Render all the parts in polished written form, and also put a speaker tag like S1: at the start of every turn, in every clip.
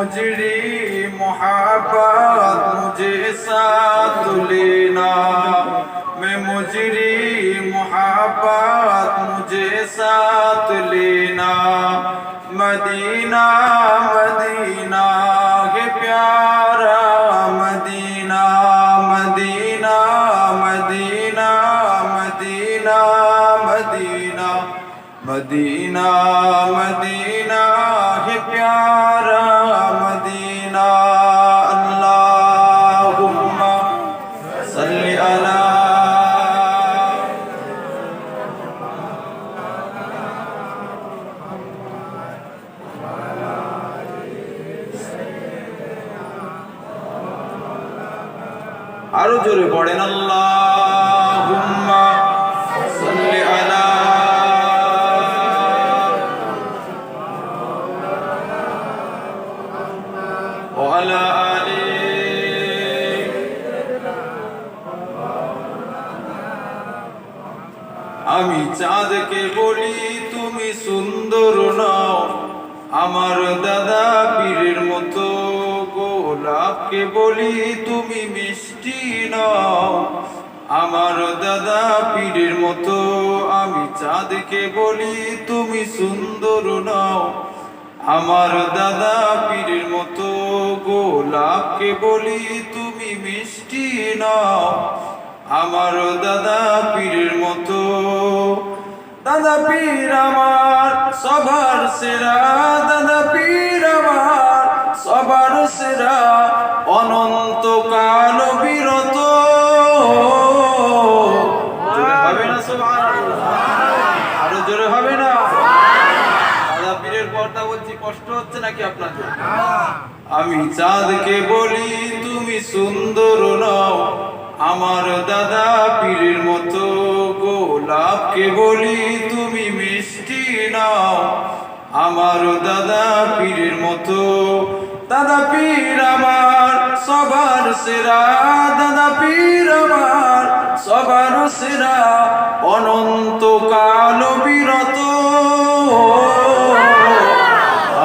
S1: मुजरी मोहब्बत मुझे साथ लेना, मैं मुजरी मोहब्बत मुझे साथ लेना। मदीना मदीना है प्यारा Medina, Medina Medina Medina Medina Medina Medina है प्यारा मदीना। अल्लाहुम्मा सल्ली अला आरो जोरे पड़ेन अल्लाहुम्मा सल्ली अला ওয়ালা আলি। আমি চাঁদকে বলি তুমি সুন্দর নাও, আমার দাদা পীরের মতো গোলাপকে বলি তুমি মিষ্টি নাও, আমার দাদা পীরের মতো। আমি চাঁদকে বলি তুমি সুন্দর নাও, আমার দাদা পীরের মতো গোলাপকে বলি তুমি মিষ্টি নাও, আমার দাদা পীরের মতো। দাদা পীর আমার সবার সেরা, দাদা পীর আমার সবার সেরা, অনন্তকাল বিরত। জোরে হবে না সুবহানাল্লাহ? আরো জোরে হবে না? দাদা পীরের কথা বলছি, কষ্ট হচ্ছে নাকি আপনাদের? আমি চাঁদকে বলি তুমি সুন্দর নাও, আমার দাদা পীরের মতো গোলাপকে বলি তুমি মিষ্টি নাও, আমার দাদা পীরের মতো। দাদা পীর আমার সবার সেরা, দাদা পীর আমার সবার সেরা, অনন্তকাল বিরত।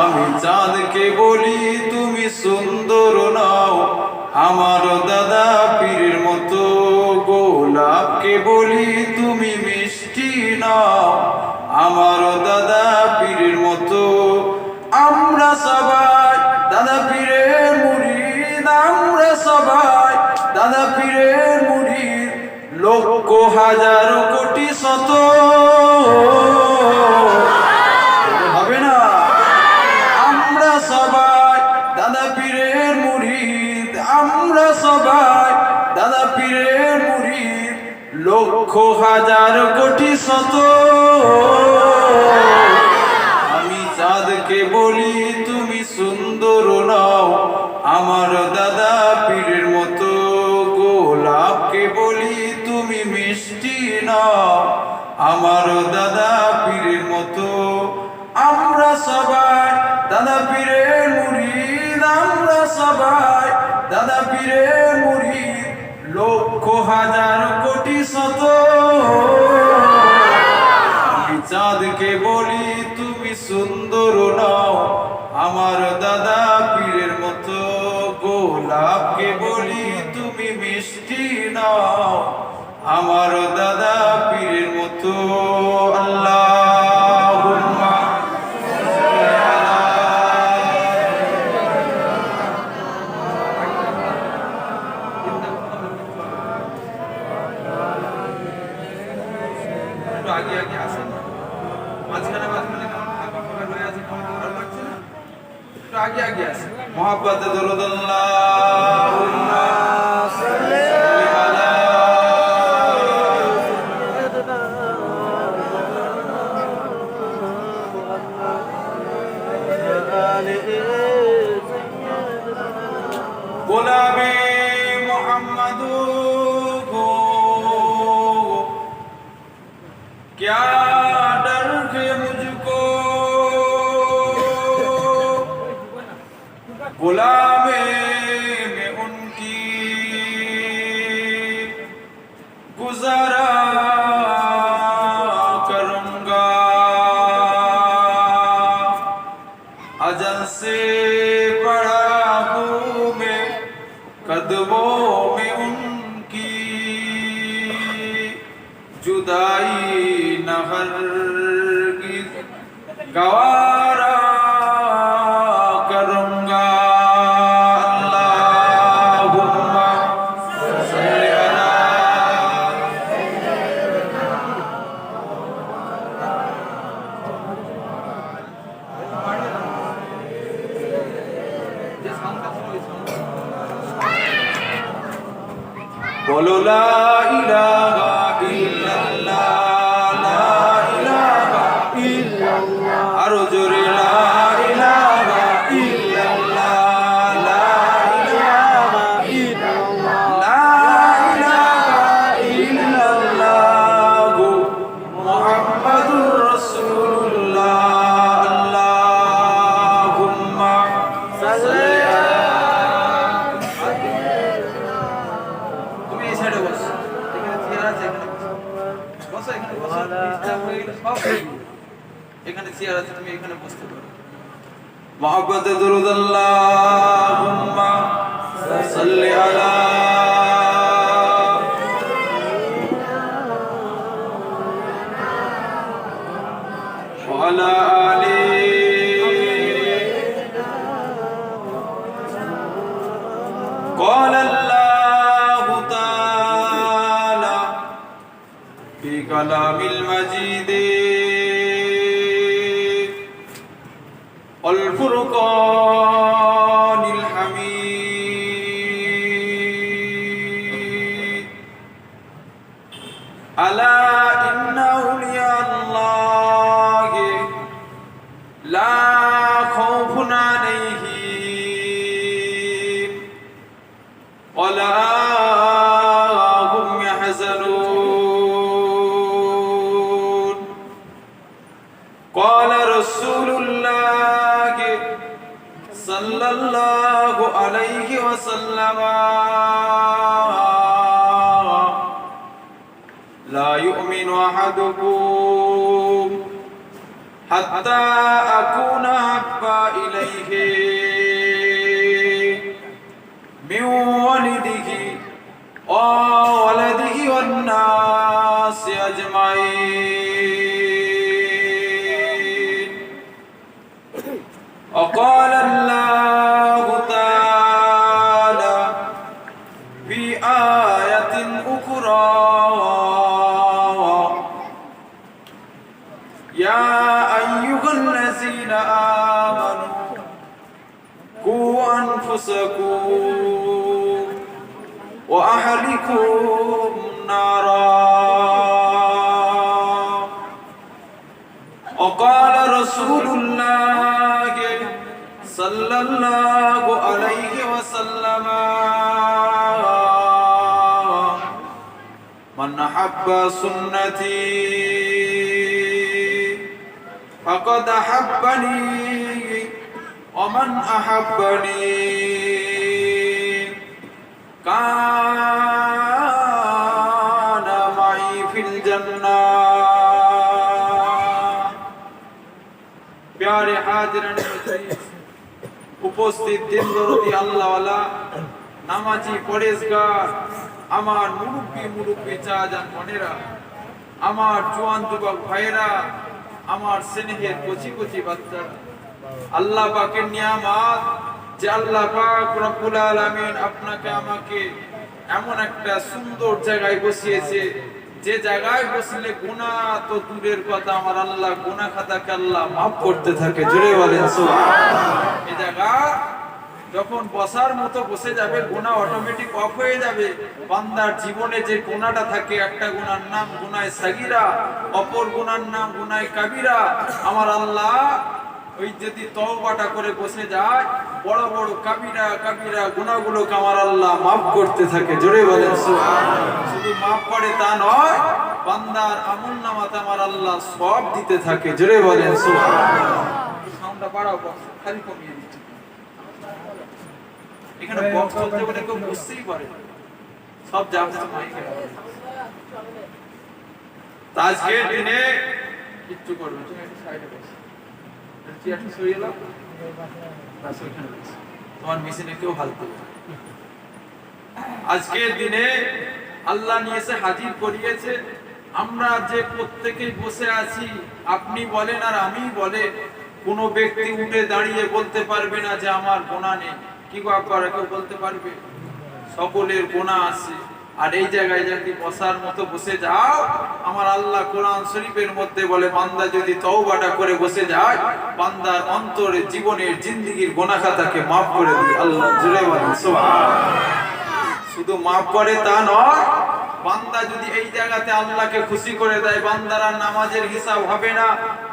S1: আমি চাঁদকে বলি তুমি সুন্দর নাও, আমার দাদা পীরের মতো গোলাপকে বলি তুমি মিষ্টি নাও, আমার দাদা পীরের মতো। আমরা সবাই দাদা পীরের মুরিদ, আমরা সবাই দাদা পীরের মুরিদ, লক্ষ হাজার কোটি শত। হবে না? আমরা সবাই দাদা পীরের মুরিদ, আমরা সবাই দাদা পীরের মুরিদ, লক্ষ হাজার কোটি শত। আমি চাঁদকে বলি তুমি সুন্দর নাও, আমার দাদা পীরের মতো গোলাপকে বলি তুমি মিষ্টি নাও, আমার দাদা পীরের মতো। আমরা সবাই দাদা পীরের মুরিদ, আমরা সবাই দাদা পীরের মুরিদ, লক্ষ হাজার কোটি শত। আমি চাঁদকে বলি তুমি সুন্দর নাও, আমার দাদা পীরের মতো গোলাপকে বলি তুমি মিষ্টি নাও, আমার দাদা পীরের মতো। আল্লাহুম্মা আগে আগে আসেন, মাঝখানে মাঝখানে হয়ে আছে, ভালো লাগছে না? একটু আগে আগে আসেন। মোহাব্বতে দরুদ আল্লাহুম্মা সাল্লি আলা গোলামে মোহাম্মদ গো, क्या डर है मुझको गुलामे में उनकी, गुजारा करूंगा अजल से बड़ा गवारा करूंगा अल्लाहुम्मा सल्ली अला बोलो ला इलाहा इल्लल्लाह ला इलाहा इल्लल्लाह आरो जोरे ला इलाहा इल्लल्लाह ला इलाहा इल्लल्लाह ला इलाहा इल्लल्लाह मुहम्मदुर रासूलुल्लाह अल्लाहुम्मा सल्ली এখানে চেয়ার আছে তুমি এখানে বসতে পারো মুহাব্বতে দুরূদ আল্লাহুম্মা সাল্লি আলা ওয়া আলা আলি قال الله تعالى في كلام المجيد الفرقان الحميد ألا إن أولياء الله لا خوف عليهم ولا هم يحزنون قال رسول الله صلى الله عليه وسلم لا يؤمن أحدكم حتى أكون أحب إليه من والده وولده والناس أجمعين وقال الله تعالى في آية أخرى يا أيها الذين آمنوا قوا أنفسكم وأهلكم نارا وقال رسول الله صلى الله عليه وسلم من أحب سنتي فقد أحبني ومن أحبني كان معي في الجنة प्यारे हाजिरान उपस्थित दिन दरदी আল্লাহওয়ালা নামাজি পরেশগার আমার মুরব্বি চাচাজান বোনেরা আমার জওয়ান যুবক ভাইরা আমার স্নেহের কচি কচি বাচ্চারা আল্লাহ পাকের নিয়ামত যে আল্লাহ পাক রব্বুল আলামিন আপনাকে আমাকে এমন একটা সুন্দর জায়গায় বসিয়েছে যে জায়গায় বসলে গুনাহ তো দূরের কথা আমার আল্লাহ গুনাহ খাতাকে আল্লাহ maaf করতে থাকে জোরে বলেন সুবহানাল্লাহ এই জায়গা যখন বসার মতো বসে যাবে গুনাহ অটোমেটিক অফ হয়ে যাবে বান্দার জীবনে যে গুনাহটা থাকে একটা গুনার নাম গুনাহে সাগীরা অপর গুনার নাম গুনাহে কাবীরা আমার আল্লাহ ওই যদি তওবাটা করে বসে যায় বড় বড় কাবীরা কাবীরা গুনাহগুলোকে আমার আল্লাহ maaf করতে থাকে জোরে বলেন সুবহানাল্লাহ শুধু maaf করে তা নয় বান্দার আমলনামাতে আমার আল্লাহ সওয়াব দিতে থাকে জোরে বলেন সুবহানাল্লাহ সাউন্ডটা বাড়াও বক্স খালি কমিয়ে দিচ্ছি এখানে বক্স চলতে বলে কেউ বুঝতেই পারে সব যাচ্ছে মাইকে আজকের দিনে কিচ্ছু করবে তুমি একটা সাইডে বসো চেয়ারটা সরিয়ে নাও বাস ওখানে বসো তোমার মেশিনে কেউ হালতে আজকের দিনে আল্লাহ নিয়ে এসে হাজির করিয়েছে আমরা যে প্রত্যেকেই বসে আছি, আপনি বলেন আর আমি বলে, কোনো ব্যক্তি উঠে দাঁড়িয়ে বলতে পারবে না যে আমার গুনাহ নেই। কি গো আপনারা কেউ বলতে পারবে? সকলের গুনাহ আছে। আর এই জায়গায় যদি বসার মতো বসে যাও, আমার আল্লাহ কোরআন শরীফের মধ্যে বলে, বান্দা যদি তওবাটা করে বসে যায়, বান্দার অন্তরে জীবনের জিন্দেগীর গুনাহ খাতাকে maaf করে দেয়। আল্লাহ জোরে বলেন সুবহানাল্লাহ। শুধু maaf করে তা নয়, বান্দা যদি এই জায়গাতে আল্লাহকে খুশি করে দেয়, বান্দার আর নামাজের হিসাব হবে না,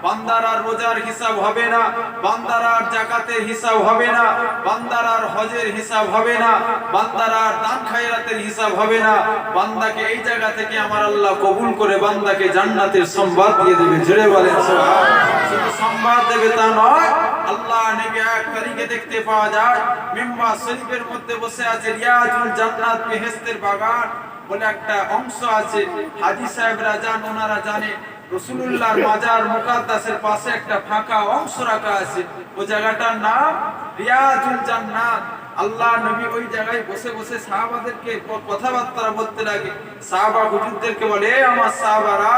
S1: বান্দার আর রোজার হিসাব হবে না, বান্দার আর যাকাতের হিসাব হবে না, বান্দার আর হজের হিসাব হবে না, বান্দার আর দান খায়রাতের হিসাব হবে না। বান্দাকে এই জায়গা থেকে আমার আল্লাহ কবুল করে বান্দাকে জান্নাতের সম্বাদ দিয়ে দেবে। জোরে বলেন সুবহানাল্লাহ। শুধু সম্বাদ দেবে তা নয়, আল্লাহ নবী এক তারিখে দেখতে পাওয়া যায়, মিম্বার শরীফের মধ্যে বসে আছে, রিয়াজুল জান্নাত বেহেশতের বাগান বলে একটা অংশ আছে। হাজী সাহেবরা জান, ওনারা জানে, রাসূলুল্লাহর মাজার মুকাদ্দাসের পাশে একটা ফাঁকা অংশ রাখা আছে, ওই জায়গাটার নাম রিয়াজুল জান্নাত। আল্লাহ নবী ওই জায়গায় বসে বসে সাহাবাদেরকে কথাবার্তা বলতে লাগে। সাহাবা হুজুরদেরকে বলে, আমার সাহাবারা,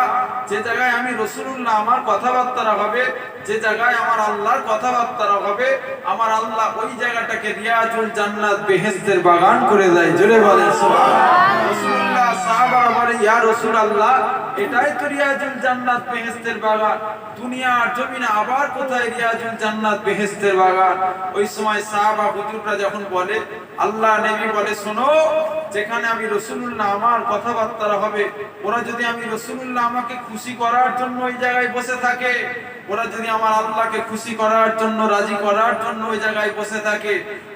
S1: যে জায়গায় আমি রাসূলুল্লাহ আমার কথাবার্তা হবে, যে জায়গায় আমার আল্লাহর কথাবার্তা হবে, আমার আল্লাহ ওই জায়গাটাকে রিয়াজুল জান্নাত বেহেশতের বাগান করে দেয়। জোরে বলেন সুবহানাল্লাহ। রাসূলুল্লাহ সাহাবারা বলে, ইয়া রাসূলুল্লাহ, এটাই তো রিয়াজুল জান্নাত বেহেশতের বাগান, দুনিয়ার জমিনে আবার কোথায় রিয়াজুল জান্নাত বেহেশতের বাগান? ওই সময় সাহাবা হুজুররা যখন বলে, আল্লাহ নবী বলে, শোনো, যেখানে আমি রাসূলুল্লাহ আমার কথাবার্তা হবে, ওরা যদি আমি রাসূলুল্লাহ আমাকে খুশি করার জন্য ওই জায়গায় বসে থাকে, ওরা যদি আমার আল্লাহকে খুশি করার জন্য, রাজি করার জন্য ওই জায়গায় বসে থাকে,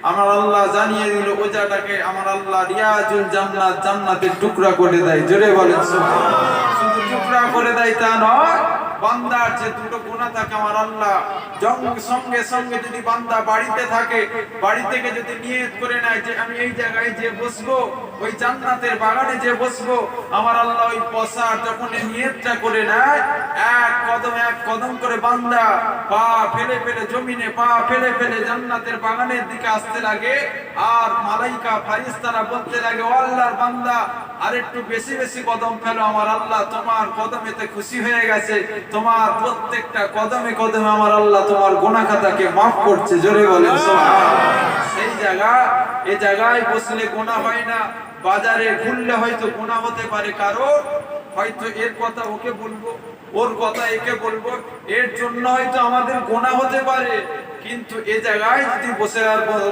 S1: আমার আল্লাহ জানিয়ে দিল ওই জায়গাটাকে আমার আল্লাহ রিয়াজুল জান্নাত, জান্নাতের টুকরা করে দেয়। জোরে বলেন সুবহানাল্লাহ। শুধু টুকরা করে দেয় তা নয়, বান্দার যে দুটো গুনাহ থাকে, আমার আল্লাহ সঙ্গে সঙ্গে যদি বান্দা বাড়িতে থাকে, বাড়ি থেকে যদি নিয়ত করে নেয় যে আমি এই জায়গায় যে বসবো, ওই জান্নাতের বাগানে যে বসবো, আমার আল্লাহ ওই বসার যখন নিয়তটা করে নেয়, এক কদম করে বান্দা পা ফেলে ফেলে জমিনে, পা ফেলে ফেলে জান্নাতের বাগানের দিকে আসতে লাগে। আর মালাইকা ফারিস্তারা বলতে লাগে, ও আল্লাহর বান্দা, আর একটু বেশি বেশি কদম ফেলো, আমার আল্লাহ তোমার কদমেতে খুশি হয়ে গেছে, তোমার প্রত্যেকটা কদমে কদমে আমার আল্লাহ তোমার গুনাহ খাতাকে maaf করছে। জোরে বলেন সুবহানাল্লাহ। সেই জায়গা, এই জায়গায় বসলে গুনাহ হয় না। বাজারে ঘুরলে হয়তো গুনাহ হতে পারে, কারণ হয়তো এর কথা ওকে বলবো, ওর কথা একে বলবো, এর জন্য হয়তো আমাদের গুনাহ হতে পারে। কিন্তু এই জায়গায় যদি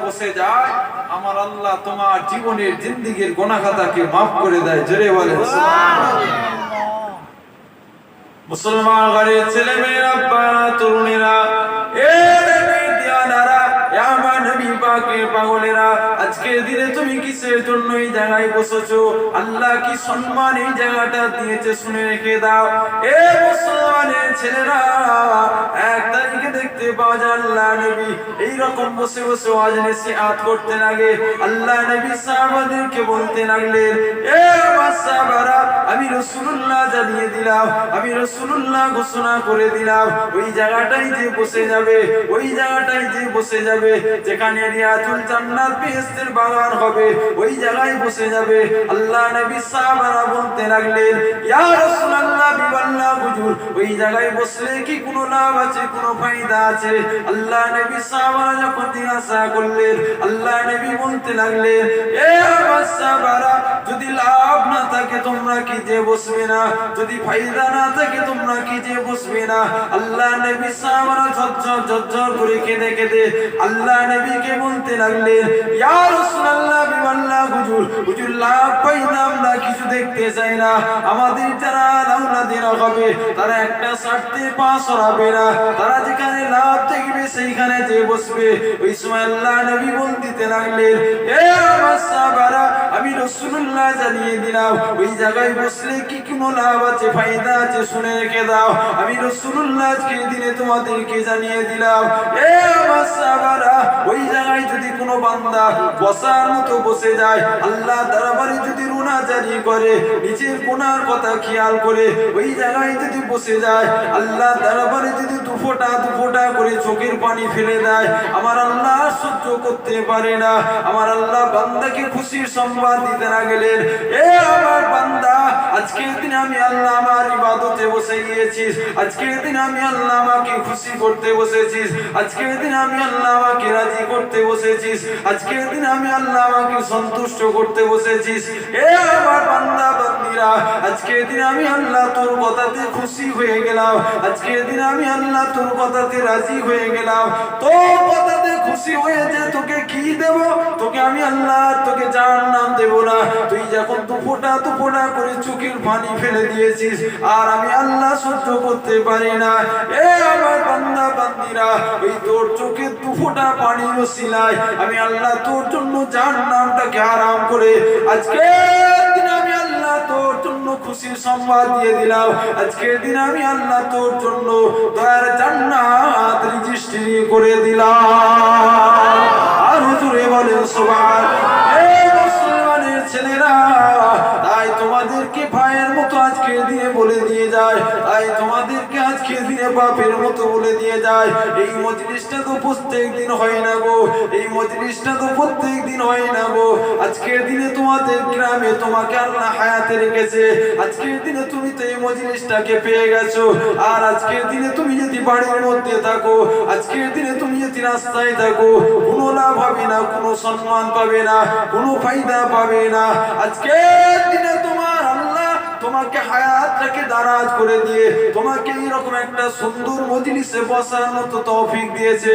S1: বসে যায়, আমার আল্লাহ তোমার জীবনের জিন্দেগীর গুনাহ খাতাকে maaf করে দেয়। জোরে বলেন সুবহানাল্লাহ। মুসলমান ঘরের ছেলে মেয়েরা, বাবা তরুণীরা, আমার নবী পাকের পাগলেরা, আজকের দিনে তুমি কিসের জন্য এই জায়গায় বসেছো? আল্লাহ কি সম্মান এই জায়গাটা দিয়েছে, শুনে রেখে দাও। এ মুসলমানের ছেলেরা, এক তারিখে দেখতে পাওয়া যায় আল্লাহ নবী এইরকম বসে বসে ওয়াজ নসিহত করতে লাগে। আল্লাহ নবী সাহাবাদেরকে বলতে লাগলেন, এ আমার সাহাবারা, আমি রাসূলুল্লাহ জানিয়ে দিলাম, আমি রাসূলুল্লাহ ঘোষণা করে দিলাম, ওই জায়গাটাই যে বসে যাবে, ওই জায়গাটাই যে বসে যাবে, যেখানে রিয়াজুল জান্নাত বেহেশতের বাগান হবে, ওই জায়গায় বসে যাবে। আল্লাহ নবী সাহাবারা বলতে লাগলেন, ইয়া রাসূলুল্লাহ, বিবাল্লাহ হুজুর, ওই জায়গায় বসলে কি কোনো লাভ আছে, কোনো ফায়দা আছে? আল্লাহ নবী সাহাবারা যখন জিজ্ঞাসা করলেন, আল্লাহ নবী বলতে লাগলেন, এ আমার সাহাবারা, যদি লাভ না থাকে তোমরা কি যে বসবে না? যদি ফায়দা না থাকে তোমরা কি যে বসবে না? আল্লাহ নবী সাহাবারা ঝরঝর করে কেঁদে কেঁদে আল্লাহ নবীকে বলতে লাগলেন, ইয়া রাসূলুল্লাহ, বিবাল্লাহ হুজুর, হুজুর লাভ ফায়দা আমরা কিছু দেখতে চাই না। আমাদের যারা আওলাদেরা হবে, তারা একটা স্বার্থে পা সরাবে না, তারা যেখানে লাভ থাকবে সেইখানে যে বসবে। ওই সময় আল্লাহ নবী বলতে লাগলেন, এ আমার সাহাবারা, আমি রাসূলুল্লাহ জানিয়ে দিলাম, ওই জায়গায় বসলে কি কোনো লাভ আছে, ফায়দা আছে, শুনে রেখে দাও। আমি রাসূলুল্লাহ আজকে দিনে তোমাদেরকে জানিয়ে দিলাম, এ আমার সাহাবারা, ওই জায়গায় যদি কোনো বান্দা বসার মতো বসে যায়, আল্লাহ দরবারে যদি রুনা জারি করে, নিজের গুনার কথা খেয়াল করে ওই জায়গায় যদি বসে যায়, আল্লাহ দরবারে যদি দুফোটা করে চোখের পানি ফেলে দেয়, যায়, আমার আল্লাহ সহ্য করতে পারে না। আমার আল্লাহ বান্দাকে খুশির সংবাদ দিতে না গেলেন, এ আমার বান্দা, আজকের দিনে আমি আল্লাহ আমার ইবাদতে বসে গিয়েছিস, আজকের দিনে আমি আল্লাহ আমাকে খুশি করতে বসেছিস, আজকের দিনে আমি আল্লাহ আমাকে রাজি করতে বসেছিস, আজকের দিনে আমি আল্লাহ আমাকে সন্তুষ্ট করতে বসেছিস। এ আমার বান্দা বান্দিরা, আজকের দিনে আমি আল্লাহ তোর কথাতে খুশি হয়ে গেলাম, আজকের দিনে আমি আল্লাহ তোর কথাতে রাজি হয়ে গেলাম। তোর কথাতে খুশি হয়েছে, তোকে কি দেব? তোকে আমি আল্লাহ তোকে জাহান্নাম দেব না। তুই যখন দুফোঁটা দুফোঁটা করে চোখের পানি ফেলে দিয়েছিস, আর আমি আল্লাহ সহ্য করতে পারি না। এ আমার বান্দা বান্দিরা, ওই তোর চোখের দুফোঁটা পানির ওসিলায় আমি আল্লাহ তোর জন্য জাহান্নামটাকে হারাম করে আজকের দিন আমি আল্লাহ তোর জন্য খুশির সংবাদ দিয়ে দিলাম। আজকের দিন আমি আল্লাহ তোর জন্য দয়ার জান্নাত রেজিস্ট্রি করে দিলাম। আর হুজুরে বলেন সুবহানাল্লাহ। এই মুসলমানের ছেলেরা, তাই তোমাদেরকে ভাইয়ের মতো আজকে দিয়ে বলে দিয়ে যায়, তাই তোমাদেরকে আজকে দিনে বাপের মতো বলে দিয়ে যায়। এই মজলিসটা তো প্রত্যেক দিন হয় না গো, এই মজলিসটা তো প্রত্যেক দিন হয় না গো। আজকের দিনে তোমাদের গ্রামে তোমাকে আল্লাহ হায়াতে রেখেছে, আজকের দিনে তুমি তো এই মজলিসটাকে পেয়ে গেছো। আর আজকের দিনে তুমি যদি বাড়ির মধ্যে থাকো, আজকের দিনে তুমি যদি রাস্তায় থাকো, কোনো লাভ হবে না, কোনো সম্মান পাবে না, কোনো ফায়দা পাবে না। আজকের দিনে তোমার আল্লাহ তোমাকে হায়াতটাকে দারাজ করে দিয়ে তোমাকে এইরকম একটা সুন্দর মজলিসে বসার মতো তৌফিক দিয়েছে।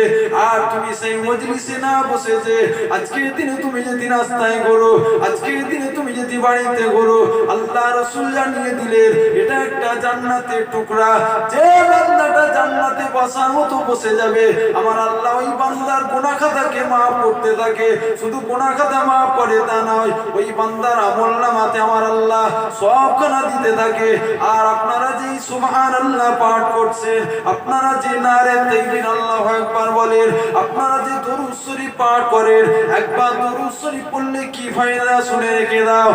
S1: আর তুমি সেই মজলিসে না বসেছে, আজকের দিনে তুমি যদি রাস্তায় ঘোরো, আজকের দিনে তুমি যদি বাড়িতে ঘোরো, আল্লাহ রাসূল জানিয়ে দিলেন এটা একটা জান্নাতের টুকরা। যে বান্দাটা জান্নাতে বসার মতো বসে যাবে, আমার আল্লাহ ওই বান্দার গুনাহ খাতাকে maaf করতে থাকে। শুধু গুনাহ খাতা maaf করে তা নয়, ওই বান্দার আমলনামাতে আমার আল্লাহ সওয়াবখানা দিতে থাকে। আর আপনারা যে সুবহানাল্লাহ পাঠ করছেন, আপনারা যে নারে তাকবীর আল্লাহু আকবার বলেন, আপনারা যে দরুদ শরীফ পাঠ করেন, একবার দরুদ শরীফ পড়লে কি ফায়দা শুনে রেখে দাও।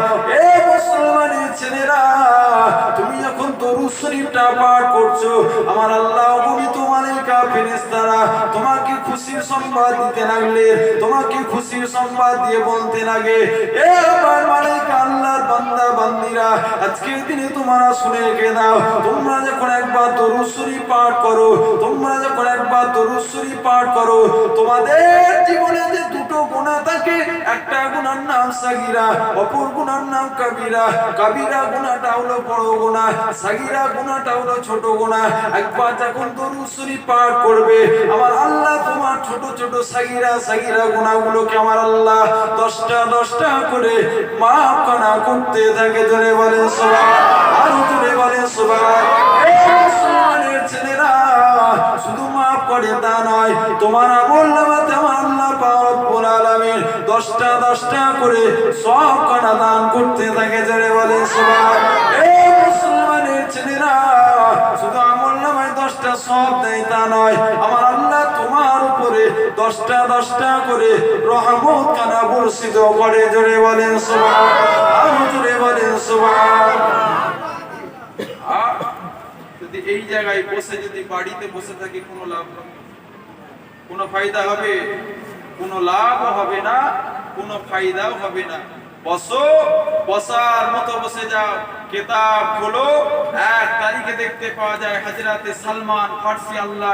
S1: এ মুসলমানের ছেলেরা, তুমি যখন দরুদ শরীফটা পাঠ করছো, আমার আল্লাহ অগণিত মালায়েকা ফেরেশতারা তোমাকে খুশির সংবাদ দিতে লাগলে, তোমাকে খুশির সংবাদ দিয়ে বলতে লাগে, এ আমার মালায়েকা আল্লাহর বান্দা বান্দিরা, আজকের দিনে তোমরা শুনে রেখে দাও, তোমরা যখন একবার দরুদ শরীফ পাঠ করো, তোমরা যখন একবার দরুদ শরীফ পাঠ করো, তোমাদের জীবনে যে দুটো গুনাহ থাকে, একটা গুনার নাম সাগীরা, অপর গুনার নাম কাবীরা। কাবীরা গুনাহটা হলো বড় গুনাহ, সাগীরা গুনাহটা হলো ছোট গুনাহ। একবার যখন দরুদ শরীফ পাঠ করবে, আমার আল্লাহ তোমার ছোট ছোট সাগীরা গুনাহগুলোকে আমার আল্লাহ 10টা করে maaf করতে থাকে। জোরে বলেন সুবহানাল্লাহ, আর জোরে বলেন সুবহানাল্লাহ। এই মুসলমানের ছেলেরা, শুধু maaf করে তা নয়, তোমার আমলনামাতে আমার আল্লাহ পাক রব্বুল আলামিন 10টা করে সওয়াবখানা দান করতে থাকে। জোরে বলেন সুবহানাল্লাহ। এই মুসলমানের ছেলেরা, শুধু আমলনামায় 10টা সওয়াব দেয় তা নয়, আমার আল্লাহ তোমার উপরে 10টা করে রহমত খানা বর্ষিত করে। জোরে বলেন সুবহানাল্লাহ, আর জোরে বলেন সুবহানাল্লাহ। যদি এই জায়গায় বসে, যদি বাড়িতে বসে থাকি, কোনো লাভ হবে? কোনো ফায়দা হবে? কোনো লাভ হবে না, কোনো ফায়দাও হবে না। বসো, বসার মতো বসে যাও, কিতাব খোলো। 1 তারিখে দেখতে পাওয়া যায় হযরতে সালমান ফারসি আল্লাহ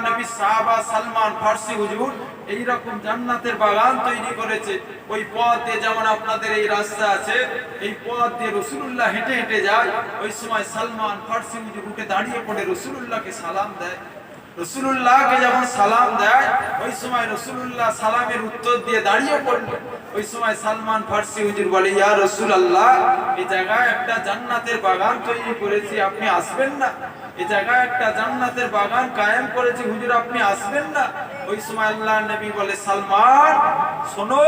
S1: নবী সাহাবা সালমান ফারসি হুজুর এইরকম জান্নাতের বাগান তৈরি করেছে। ওই পথ দিয়ে যেমন আপনাদের এই রাস্তা আছে, এই পথ দিয়ে রাসূলুল্লাহ হেঁটে হেঁটে যায়। ওই সময় সালমান ফারসি হুজুর উঠে দাঁড়িয়ে পড়ে রাসূলুল্লাহকে সালাম দেয়। রাসূলুল্লাহকে যখন সালাম দেয়, ওই সময় রাসূলুল্লাহ সালামের উত্তর দিয়ে দাঁড়িয়ে পড়লেন। ওই সময় সালমান ফারসি হুজুর বলে, ইয়া রাসূলুল্লাহ, এই জায়গায় একটা জান্নাতের বাগান তৈরি করেছি, আপনি আসবেন না? এই জায়গায় একটা জান্নাতের বাগান কায়েম করেছি, হুজুর আপনি আসবেন না? ওই সময় আল্লাহর নবী বলে, সালমান শোনো,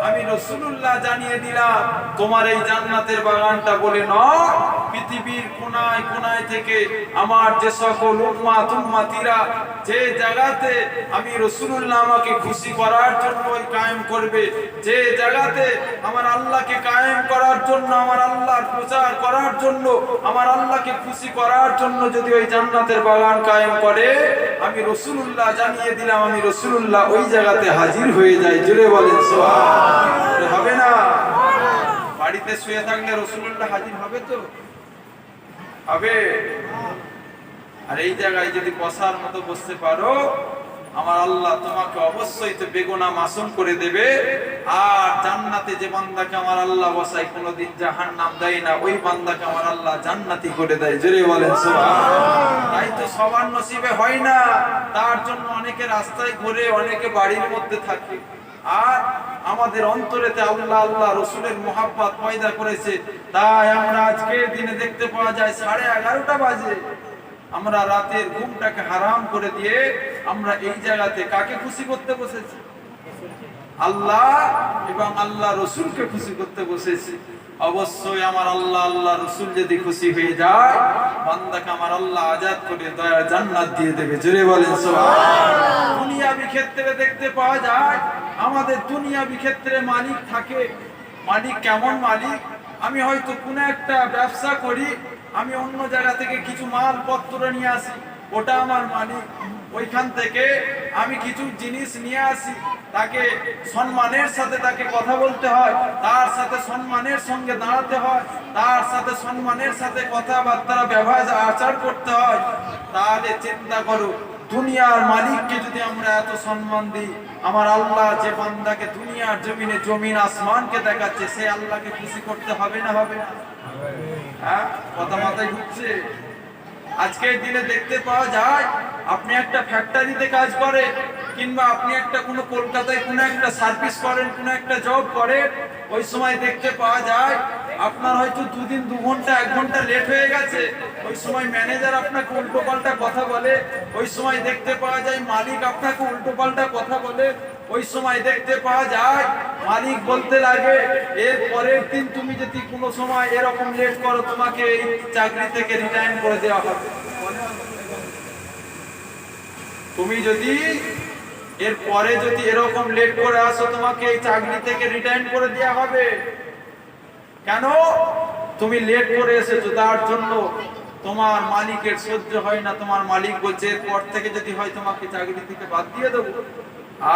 S1: আমি রাসূলুল্লাহ জানিয়ে দিলাম, তোমার এই জান্নাতের বাগানটা বলে নয়, পৃথিবীর কোনায় কোনায় থেকে আমার যে সকল উম্মতিরা যে জায়গাতে আমি রাসূলুল্লাহ আমাকে খুশি করার জন্য কায়েম করবে, যে জায়গাতে আমার আল্লাহকে কায়েম করার জন্য, আমার আল্লাহর প্রচার করার জন্য, আমার আল্লাহকে খুশি করার জন্য যদি ওই জান্নাতের বাগান কায়েম করে, আমি রাসূলুল্লাহ জানিয়ে দিলাম, আমি রাসূলুল্লাহ ওই জায়গাতে হাজির হয়ে যাই। জোরে বলেন সুবহানাল্লাহ। হবে না? বাড়িতে শুয়ে থাকলে রাসূলুল্লাহ হাজির হবে তো? হবে। আর এই জায়গায় যদি বসার মতো বসতে পারো, আমার আল্লাহ তোমাকে অবশ্যই তো বেগুনাহ মাসুম করে দেবে। আর জান্নাতে যে বান্দাকে আমার আল্লাহ বসায় কোনোদিন জাহান্নাম দেয় না, ওই বান্দাকে আমার আল্লাহ জান্নাতি করে দেয়। জোরে বলেন সুবহানাল্লাহ। তাই তো সবার নসিবে হয় না, তার জন্য অনেকে রাস্তায় ঘুরে, অনেকে বাড়ির মধ্যে থাকে। আর আমাদের অন্তরেতে আল্লাহ আল্লাহ রসুলের মোহাব্বত পয়দা করেছে। তাই আমরা আজকের দিনে দেখতে পাওয়া যায় 11:30 বাজে আমরা রাতের ঘুমটাকে হারাম করে দিয়ে আমরা এই জায়গাতে কাকে খুশি করতে বসেছি? আল্লাহ এবং আল্লাহ রসুলকে খুশি করতে বসেছি। অবশ্যই আমার আল্লাহ আল্লাহ রসুল যদি খুশি হয়ে যায়, বান্দাকে আমার আল্লাহ আজাদ করে দয়ার জান্নাত দিয়ে দেবে। জোরে বলেন সুবহানাল্লাহ। দুনিয়াবি ক্ষেত্রে দেখতে পাওয়া যায়, আমাদের দুনিয়াবি ক্ষেত্রে মালিক থাকে। মালিক কেমন মালিক? আমি হয়তো কোনো একটা ব্যবসা করি, আমি অন্য জায়গা থেকে কিছু মালপত্র নিয়ে আসি, ওটা আমার মালিক। ওইখান থেকে আমি কিছু জিনিস নিয়ে আসি, তাকে সম্মানের সাথে তাকে কথা বলতে হয়, তার সাথে সম্মানের সঙ্গে দাঁড়াতে হয়, তার সাথে সম্মানের সাথে কথাবার্তা ব্যবহার আচার করতে হয়। তাহলে চিন্তা করো, দুনিয়ার মালিককে যদি আমরা এত সম্মান দিই, আমার আল্লাহ যে বান্দাকে দুনিয়ার জমিনে জমিন আসমানকে দেখাচ্ছে, সে আল্লাহকে খুশি করতে হবে না হবে না? হ্যাঁ, কথা মাথায় ঢুকছে? আজকের দিনে দেখতে পাওয়া যায়, আপনি একটা ফ্যাক্টরিতে কাজ করেন, কিংবা আপনি একটা কোনো কলকাতায় কোনো একটা সার্ভিস করেন, কোনো একটা জব করেন, ওই সময় দেখতে পাওয়া যায় আপনার হয়তো 2 দিন 2 ঘন্টা 1 ঘন্টা লেট হয়ে গেছে। ওই সময় ম্যানেজার আপনাকে উল্টো পাল্টা কথা বলে, ওই সময় দেখতে পাওয়া যায় মালিক আপনাকে উল্টো পাল্টা কথা বলে, ওই সময় দেখতে পাওয়া যায় মালিক বলতে লাগে এর পরের দিন তুমি যদি কোনো সময় এরকম লেট করো, তোমাকে এই চাকরি থেকে রিটায়ার করে দেওয়া হবে। তুমি যদি এর পরে যদি এরকম লেট করে আসো, তোমাকে এই চাকরি থেকে রিটায়ার করে দেওয়া হবে। কেন? তুমি লেট করে এসেছো, তার জন্য তোমার মালিকের সহ্য হয় না। তোমার মালিক বলছে এরপর থেকে যদি হয় তোমাকে চাকরি থেকে বাদ দিয়ে দেবো।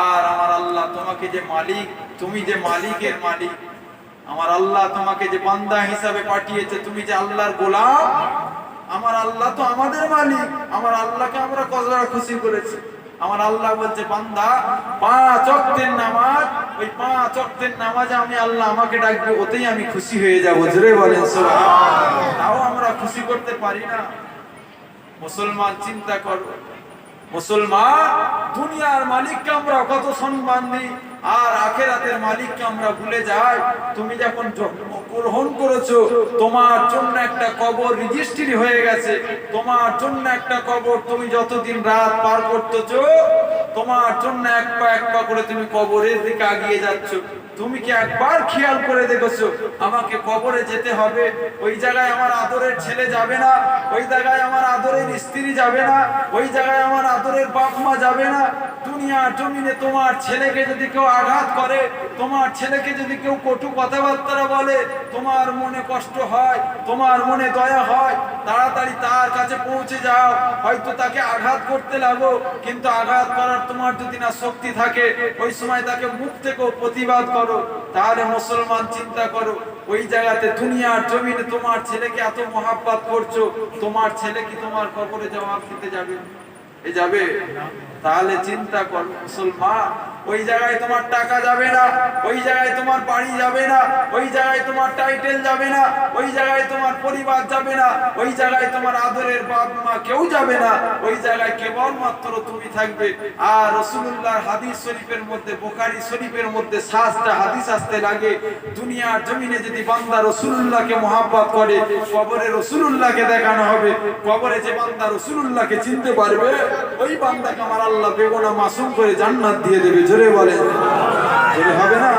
S1: আর আমার আল্লাহ তোমাকে যে মালিক, তুমি যে মালিকের মালিক, আমার আল্লাহ তোমাকে যে বান্দা হিসাবে পাঠিয়েছে, তুমি যে আল্লাহর গোলাম, আমার আল্লাহ তো আমাদের মালিক। আমার আল্লাহকে আমরা কতটা খুশি করেছি। আমার আল্লাহ বলছে বান্দা 5 ওয়াক্তের নামাজ, ওই 5 ওয়াক্তের নামাজে আমি আল্লাহ আমাকে ডাকবে, ওতেই আমি খুশি হয়ে যাব। জোরে বলেন সুবহানাল্লাহ। তাও আমরা খুশি করতে পারি না। মুসলমান চিন্তা করো, মুসলমান দুনিয়ার মালিককে আমরা কত সম্মান দিই, আর আখিরাতের মালিককে আমরা ভুলে যাই। তুমি যখন জন্মগ্রহণ করেছো, তোমার জন্য একটা কবর রেজিস্ট্রি হয়ে গেছে, তোমার জন্য একটা কবর। তুমি যতদিন রাত পার করতেছো, তোমার জন্য এক পা করে তুমি কবরের দিকে এগিয়ে যাচ্ছ। তুমি কি একবার খেয়াল করে দেখেছো আমাকে কবরে যেতে হবে? ওই জায়গায় আমার আদরের ছেলে যাবে না, ওই জায়গায় আমার আদরের স্ত্রী যাবে না, ওই জায়গায় আমার আদরের বাপ মা যাবে না। দুনিয়ার জমিনে তোমার ছেলেকে যদি কেউ আঘাত করে, তোমার ছেলেকে যদি কেউ কটু কথাবার্তা বলে, তোমার মনে কষ্ট হয়, তোমার মনে দয়া হয়, তাড়াতাড়ি তার কাছে পৌঁছে যাও। হয়তো তাকে আঘাত করতে লাগো, কিন্তু আঘাত করার তোমার যদি না শক্তি থাকে, ওই সময় তাকে মুখ থেকেও প্রতিবাদ করো। তাহলে মুসলমান চিন্তা করো, ওই জায়গাতে দুনিয়ার জমিনে তোমার ছেলেকে এত মহাব্বত করছো, তোমার ছেলে কি তোমার কবরে জবাব দিতে যাবে? যাবে? তাহলে চিন্তা কর মুসলমান, ওই জায়গায় তোমার টাকা যাবে না, ওই জায়গায় তোমার বাড়ি যাবে না, ওই জায়গায় তোমার টাইটেল যাবে না, ওই জায়গায় তোমার পরিবার যাবে না, ওই জায়গায় তোমার আদরের বাপ মা কেউ যাবে না। ওই জায়গায় কেবলমাত্র তুমি থাকবে। আর রাসূলুল্লাহর হাদিস শরীফের মধ্যে, বুখারী শরীফের মধ্যে 7টা হাদিস আসতে লাগে, দুনিয়ার জমিনে যদি বান্দা রাসূলুল্লাহকে মহব্বত করে, কবরে রাসূলুল্লাহকে দেখানো হবে। কবরে যে বান্দা রাসূলুল্লাহকে চিনতে পারবে, ওই বান্দাকে আমার আল্লাহ বেগুনাহ মাসুম করে জান্নাত দিয়ে দেবে। জোরে বলেন, জোরে হবে না?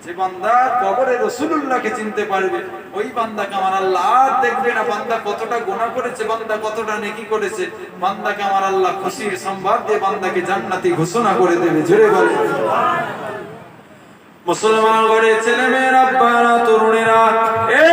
S1: যে বান্দা কবরে রাসূলুল্লাহকে চিনতে পারবে, ওই বান্দাকে আমার আল্লাহ আর দেখবে না বান্দা কতটা গুনাহ করেছে, বান্দা কতটা নেকি করেছে। বান্দাকে আমার আল্লাহ খুশির সংবাদ দিয়ে বান্দাকে জান্নাতি ঘোষণা করে দেবে। জোরে বলেন মুসলমান ঘরের ছেলে মেয়েরা, আব্বারা, তরুণেরা, এ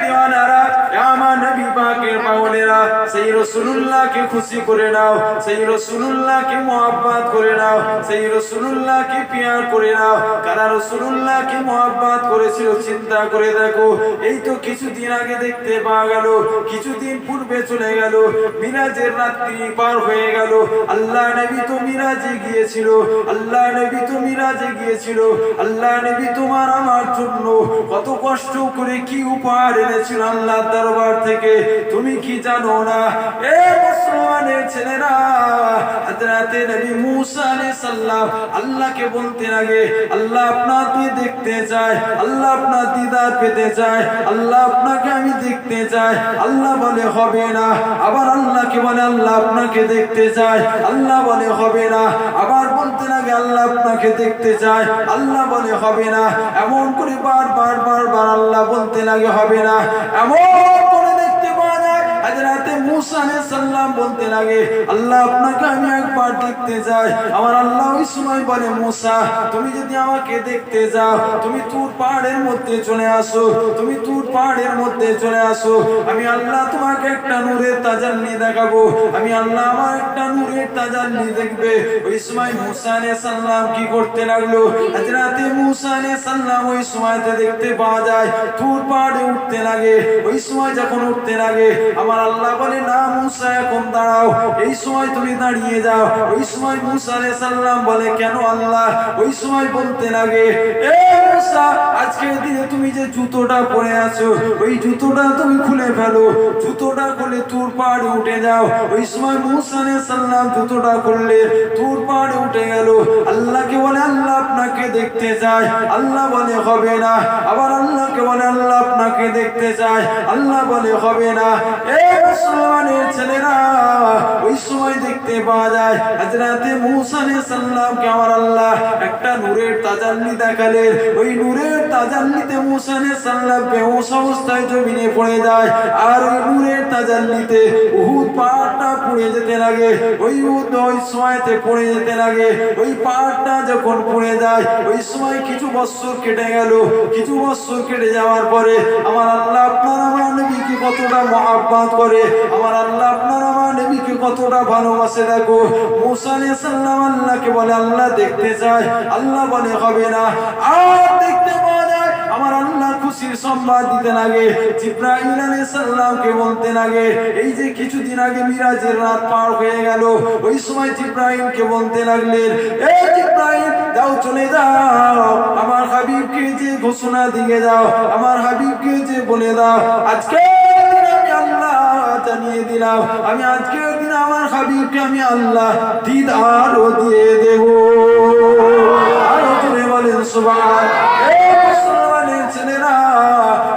S1: দিওয়ানারা, আমার নবী পাকের পাগলেরা, সেই রাসূলুল্লাহকে খুশি করে নাও, সেই রাসূলুল্লাহকে মহব্বত করে নাও, সেই রাসূলুল্লাহকে পিয়ার করে নাও। কারা রাসূলুল্লাহকে মহব্বত করেছিল চিন্তা করে দেখো। এই তো কিছুদিন আগে দেখতে পাওয়া গেল, কিছুদিন পূর্বে চলে গেল, মিরাজের রাত্রি পার হয়ে গেল। আল্লাহ নবী তো মিরাজে গিয়েছিল, আল্লাহ নবী তো মিরাজে গিয়েছিল। আল্লাহ নবী তোমার আমার জন্য কত কষ্ট করে কি উপহার এনেছিল আল্লাহর দরবার থেকে, তুমি কি জানো না? এ মুসলমানের ছেলেরা, হযরতে নবী মুসা আলাইহিস সালাম আল্লাহকে বলতে লাগে, আল্লাহ আপনাকে দেখতে চায়, আল্লাহ আপনার দিদার পেতে চায়, আল্লাহ আপনাকে আমি দেখতে চাই। আল্লাহ বলে হবে না। আবার আল্লাহকে বলে আল্লাহ আপনাকে দেখতে চায়, আল্লাহ বলে হবে না। আবার বলতে লাগে আল্লাহ আপনাকে দেখতে চায়, আল্লাহ বলে হবে না। এমন করে বারবার বারবার আল্লাহ বলতে লাগে হবে না। এমন করে দেখতে পাওয়া যায় হযরতে মুসা আলাইহিস সালাম বলতে লাগে আল্লাহ আপনাকে আমি একবার দেখতে চাই। আমার আল্লাহ ওই সময় বলে মুসা তুমি যদি আমাকে দেখতে যাও তুমি তুর পাহাড়ের মধ্যে চলে আসো, তুমি তুর পাহাড়ের মধ্যে চলে আসো। আমি আল্লাহ তোমাকে একটা নূরের তাজাল্লি দেখাবো, আমি আল্লাহ আমার একটা নূরের তাজাল্লি দেখবে। ওই সময় মুসা আলাইহিস সালাম কি করতে লাগলো? হযরতে মুসা আলাইহিস সালাম ওই সময়তে দেখতে পাওয়া যায় তুর পাহাড়ে উঠতে লাগে। ওই সময় যখন উঠতে লাগে আমার আল্লাহ বলে না মুসা এখন দাঁড়াও, এই সময় তুমি দাঁড়িয়ে যাও। ওই সময় মুসা আলাইহিস সালাম বলে কেন আল্লাহ? ওই সময় বলতে লাগে এ মুসা আজকের দিনে তুমি যে জুতোটা পরে আছো ওই জুতোটা তুমি খুলে ফেলো, জুতোটা খুলে তুর পাহাড়ে উঠে যাও। ওই সময় মুসা আলাইহিস সালাম জুতোটা খুললে তুর পাহাড়ে উঠে গেল। আল্লাহকে বলে আল্লাহ আপনাকে দেখতে চায়, আল্লাহ বলে হবে না। আবার আল্লাহকে বলে আল্লাহ আপনাকে দেখতে চায়, আল্লাহ বলে হবে না। এই মুসলমানের ছেলেরা ওই সময় দেখতে পাওয়া যায় হযরতে মুসা আলাইহিস সালামকে আমার আল্লাহ একটা নূরের তাজাল্লি দেখালেন। ওই নূরের তাজাল্লিতে মুসা আলাইহিস সালাম বেহুশ অবস্থায় জমিনে পড়ে যায়। আর ওই নূরের তাজাল্লিতে উহুদ পাহাড়টা পড়ে যেতে লাগে, ওই উহুদ ওই সময়তে পড়ে যেতে লাগে। ওই পাহাড়টা যখন পড়ে যায় ওই সময় কিছু বছর কেটে গেল। কিছু বছর কেটে যাওয়ার পরে আমার আল্লাহ আপনার আমার নবীকে কতটা মহব্বত করে, আমার আল্লাহ আপনার আমার নবীকে কতটা ভালোবাসে দেখো। মুসা আলাইহিস সালাম আল্লাহকে বলে আল্লাহ দেখতে চায়, আল্লাহ বলে হবে না। আর দেখতে পাওয়া যায় আমার আল্লাহ খুশির সংবাদ দিতে লাগে। জিবরাইল আলাইহিস সালামকে বলতে লাগে এই যে কিছুদিন আগে মিরাজের রাত পার হয়ে গেল, ওই সময় জিবরাইলকে বলতে লাগলেন এই জিবরাইল যাও চলে যাও আমার হাবিবকে যে ঘোষণা দিয়ে যাও, আমার হাবিবকে যে বলে দাও আজকে আমি আল্লাহ জানিয়ে দিলাম আমি আজকের দিন আমার হাবিবকে আমি আল্লাহ দিদারও দিয়ে দেব। আরো জোরে বলেন সুবহান। এই মুসলমানের ছেলেরা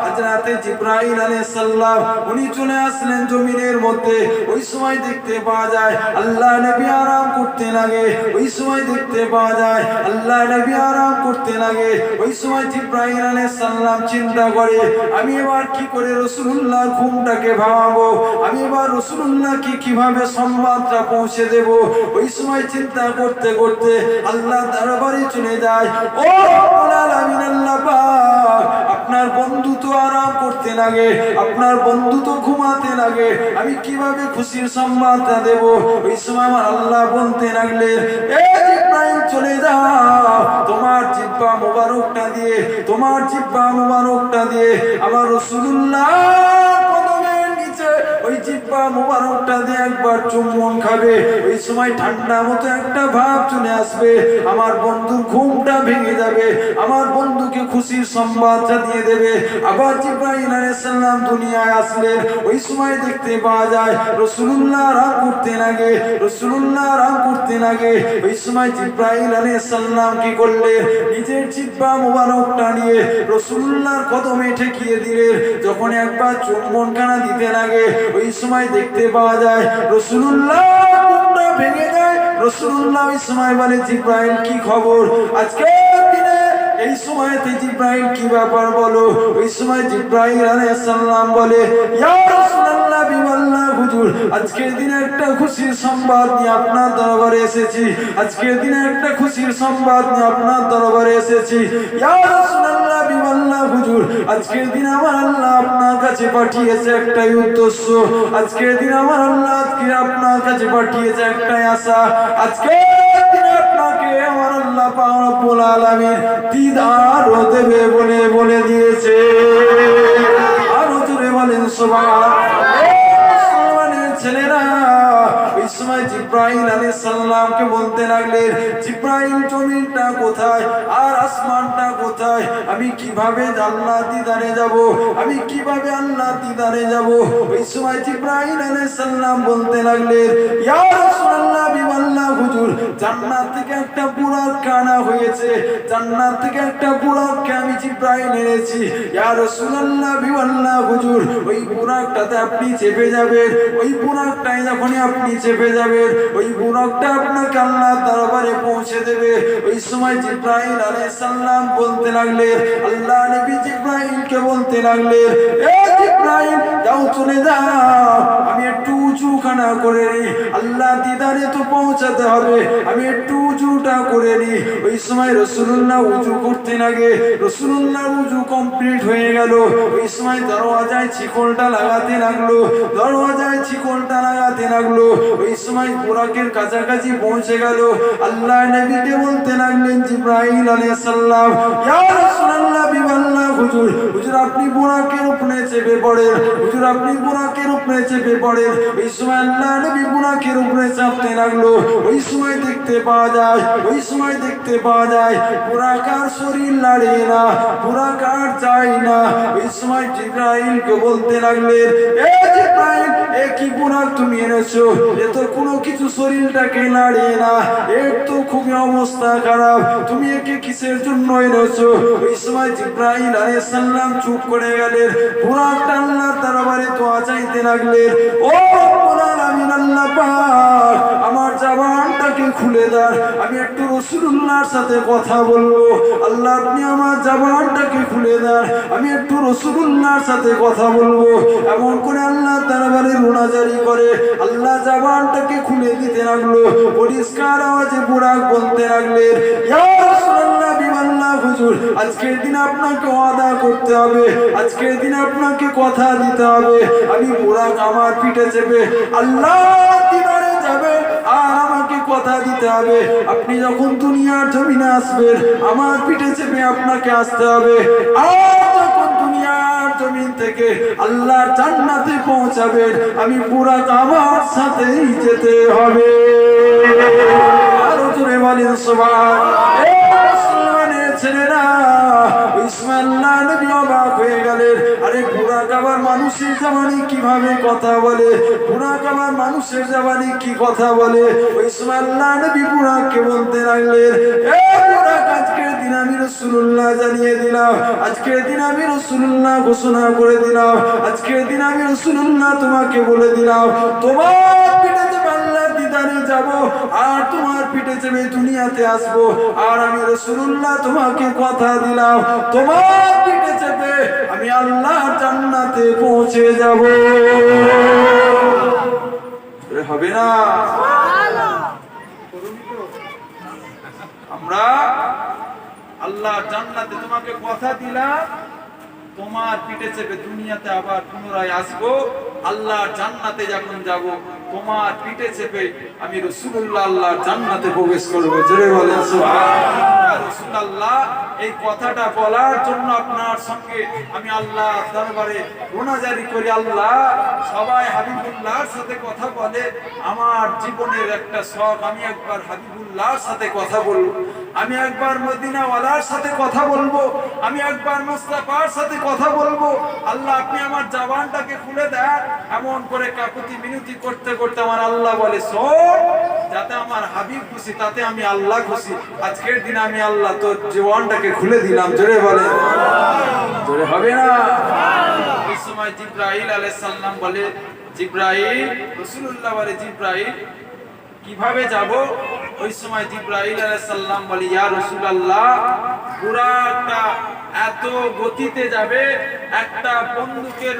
S1: হযরতে জিবরাইল আলাইহিস সালাম উনি চলে আসলেন জমিনের মধ্যে। ওই সময় দেখতে পাওয়া যায় আল্লাহ নবী আরাম করতে লাগে। ওই সময় দেখতে পাওয়া যায় আল্লাহ নবী আরাম করতে লাগে। ওই সময় জিবরাইল আলাইহিস সালাম চিন্তা করে আমি এবার কি করে রাসূলুল্লাহর ঘুমটাকে ভাঙাবো, আমি এবার রাসূলুল্লাহকে কিভাবে সংবাদটা পৌঁছে দেব। ওই সময় চিন্তা করতে করতে আল্লাহ দরবারে চলে যায়। ও রব্বুল আলামিন আল্লাহ পাক আপনার বন্ধু তো আরাম করতে লাগে, আপনার বন্ধু তো ঘুমাতে লাগে, আমি কিভাবে খুশির সংবাদটা দেব। ওই সময় আমার আল্লাহ বলতে লাগলেন এই জিবরাইল চলে যাও তোমার জিহ্বা মোবারকটা দিয়ে, তোমার জিহ্বা মোবারকটা দিয়ে আমার রাসূলুল্লাহ কদমের নিচে ওই জিহ্বা মোবারকটা দিয়ে একবার চুম্বন খাবে। ওই সময় ঠান্ডা মতো একটা ভাব চলে আসবে, আমার বন্ধুর ঘুমটা ভেঙে যাবে, আমার বন্ধুকে খুশির সংবাদটা দিয়ে দেবে। আবার জিবরাইল আলাইহিস সালাম দুনিয়ায় আসলেন। ওই সময় দেখতে পাওয়া যায় রাসূলুল্লাহ আরাম করতে লাগে, রাসূলুল্লাহ আরাম করতে লাগে। ওই সময় জিবরাইল আলাইহিস সালাম কি করলেন নিজের জিহ্বা মোবারকটা নিয়ে রাসূলুল্লাহর কদমে ঠেকিয়ে দিলেন। যখন একবার চুম্বনখানা দিতে লাগে ওই সময় দেখতে পাওয়া যায় রাসূলুল্লাহ ঘুমটা ভেঙে যায়। রাসূলুল্লাহ ওই সময় বলে জিবরাইল কি খবর? আজকে দিনে এই সময়তে জিব্রাইল কি ব্যাপার বলো? ওই সময় জিব্রাইল আলাইহিস সালাম বলে, ইয়া রাসূলুল্লাহ বিওয়াল্লাহ হুজুর, আজকের দিনে একটা খুশির সংবাদ নিয়ে আপনার দরবারে এসেছি। আজকের দিনে একটা খুশির সংবাদ নিয়ে আপনার দরবারে এসেছি। ইয়া রাসূলুল্লাহ বিওয়াল্লাহ হুজুর, আজকের দিন আমার আল্লাহ আপনার কাছে পাঠিয়েছে একটাই উদ্দেশ্য। আজকের দিন আমার আল্লাহ আপনার কাছে পাঠিয়েছে একটাই আশা। আজকের দিনে আপনাকে আমার আল্লাহ পাক রব্বুল আলামিন দিদার দেবে বলে বলে দিয়েছে। আরো জোরে বলেন সুবহানাল্লাহ। ছেলেরা ওই সময় জিব্রাইল আলাইহিস সালামকে বলতে লাগলেন, জিব্রাইল জমিনটা কোথায় আর আসমানটা কোথায়? আমি কিভাবে আল্লাহ দিদারে যাব? আমি কিভাবে আল্লাহ দিদারে যাব? ওই সময় জিব্রাইল আলাইহিস সালাম বলতে লাগলেন, ইয়া রাসূলুল্লাহ বিওয়াল্লাহ হুজুর, জান্নাত থেকে একটা বুরাক আনা হয়েছে। জান্নাত থেকে একটা বুরাককে আমি জিব্রাইল এনেছি। ইয়া রাসূলুল্লাহ বিওয়াল্লাহ হুজুর, ওই বুরাকটাতে আপনি চেপে যাবেন। ওই বুরাকটায় যখনই আপনি চেপে যাবেন, ওই বুরাকটা আপনাকে আল্লাহর দরবারে পৌঁছে দেবে। ওই সময় জিব্রাইল আলাইহিস সালাম বলতে লাগলেন, আল্লাহ নবী জিব্রাইলকে বলতে লাগলেন, এ জিব্রাইল যাও চলে যাও, আমি একটু উঁচুখানা করে নি, আল্লাহ দিদারে তো পৌঁছাতে হবে, আমি একটু উঁচুটা করে নি। ওই সময় রাসূলুল্লাহ উঁচু করতে লাগে। রাসূলুল্লাহ উঁচু কমপ্লিট হয়ে গেল। ওই সময় দরওয়াজায় শিকলটা লাগাতে লাগলো। দরওয়াজায় শিকলটা লাগাতে লাগলো। ওই সময় বুরাকের কাছাকাছি পৌঁছে গেল। আল্লাহ নবীকে বলতে লাগলেন, জিব্রাইল আলাইহিস সালাম, ইয়া রাসূলুল্লাহ বিওয়াল্লাহ হুজুর, হুজুর আপনি বুরাকের উপরে চেপে পড়েন। হুজুর আপনি বুরাকের উপরে চেপে পড়েন। ওই সময় আল্লাহ নবী বুরাকের উপরে চাপতে লাগলো। ওই সময় দেখতে পাওয়া যায়, ওই সময় দেখতে পাওয়া যায় বুরাকার শরীর নাড়ে না, বুরাকার চাই না। ওই সময় জিব্রাইলকে বলতে লাগলেন, এ জিব্রাইল, এ কি বুরাক তুমি এনেছো? এ তো কোনো কিছু শরীরটাকে নাড়ে না, এর তো খুবই অবস্থা খারাপ, তুমি একে কিসের জন্য এনেছো? ওই সময় জিব্রাইল আলাইহিস সালাম চুপ করে গেলেন। বুরাকটা আল্লাহর দরবারে দোয়া চাইতে লাগলেন, ও রব্বুল আলামিন আল্লাহ পাক, আমার জবানটাকে খুলে দেন, আমি একটু রাসূলুল্লাহর সাথে কথা বলবো। আল্লাহ আপনি আমার জবানটাকে খুলে দেন, আমি একটু রাসূলুল্লাহর সাথে কথা বলবো। এমন করে আল্লাহর দরবারে রোনাজারি করে আল্লাহ জবানটাকে খুলে দিতে লাগলো। পরিষ্কার আওয়াজে বুরাক বলতে লাগলেন, ইয়া রাসূলুল্লাহ বিওয়াল্লাহ হুজুর, আজকের দিন আপনাকে ওয়াদা করতে হবে, আজকের দিন আপনাকে কথা দিতে হবে। আমি বুরাক আমার পিঠে চেপে আল্লাহ দিদারে যাবে আর আমাকে কথা দিতে হবে। আপনি যখন দুনিয়ার জমিনে আসবেন, আমার পিঠে চেপে আপনাকে আসতে হবে। আর যখন দুনিয়ার জমিন থেকে আল্লাহর জান্নাতে পৌঁছাবেন, আমি বুরাক আমার সাথেই যেতে হবে। আরো জোরে বলেন সুবহানাল্লাহ। ছেলেরা ওই সময় আল্লাহ নবী অবাক হয়ে গেলেন। আরে বুরাক আবার মানুষের জবানে কিভাবে কথা বলে? বুরাক আবার মানুষের জবানে কি কথা বলে? ওই সময় আল্লাহ নবী বুরাককে বলতে লাগলেন, এ বুরাক, আজকের দিন আমি রাসূলুল্লাহ জানিয়ে দিলাম, আজকের দিন আমি রাসূলুল্লাহ ঘোষণা করে দিলাম, আজকের দিন আমি রাসূলুল্লাহ তোমাকে বলে দিলাম, তোমার পিঠে চেপে আল্লাহর দিদারে যাব আর তোমার পিঠে চেপে দুনিয়াতে আসবো। আর আমি রাসূলুল্লাহ তোমাকে কথা দিলাম, তোমার পিঠে চেপে আমি আল্লাহর জান্নাতে পৌঁছে যাব। হবে না? আমরা আল্লাহর জান্নাতে তোমাকে কথা দিলাম, তোমার পিঠে চেপে দুনিয়াতে আবার পুনরায় আসবো। আল্লাহর জান্নাতে যখন যাব, তোমার পিঠে চেপে আমি রাসূলুল্লাহ আল্লাহর জান্নাতে প্রবেশ করব। জোরে বলেন সুবহানাল্লাহ। রাসূলুল্লাহ এই কথাটা বলার জন্য আপনার সঙ্গে আমি আল্লাহর দরবারে রোনাজারি করি। আল্লাহ, সবাই হাবিবুল্লাহর সাথে কথা বলে, আমার জীবনের একটা শখ, আমি একবার হাবিবুল্লাহর সাথে কথা বলবো, আমি একবার মদিনাওয়ালার সাথে কথা বলবো, আমি একবার মুস্তাফার সাথে কথা বলবো। আল্লাহ আপনি আমার জবানটাকে খুলে দেন। এমন করে কাকুতি মিনতি করতে করতে আমার আল্লাহ বলে, শোন, যাতে আমার হাবিব খুশি তাতে আমি আল্লাহ খুশি। আজকের দিন আমি আল্লাহ তোর জবানটাকে খুলে দিলাম। জোরে বলে, জোরে হবে না? এই সময় জিব্রাইল আলাইহিস সালাম বলে, জিব্রাইল, রাসূলুল্লাহ বলে, জিব্রাইল কিভাবে যাব? ওই সময় জিবরাইল আলাইহিস সালাম বলে, ইয়া রাসূলুল্লাহ, বুরাকটা এত গতিতে যাবে, একটা বন্দুকের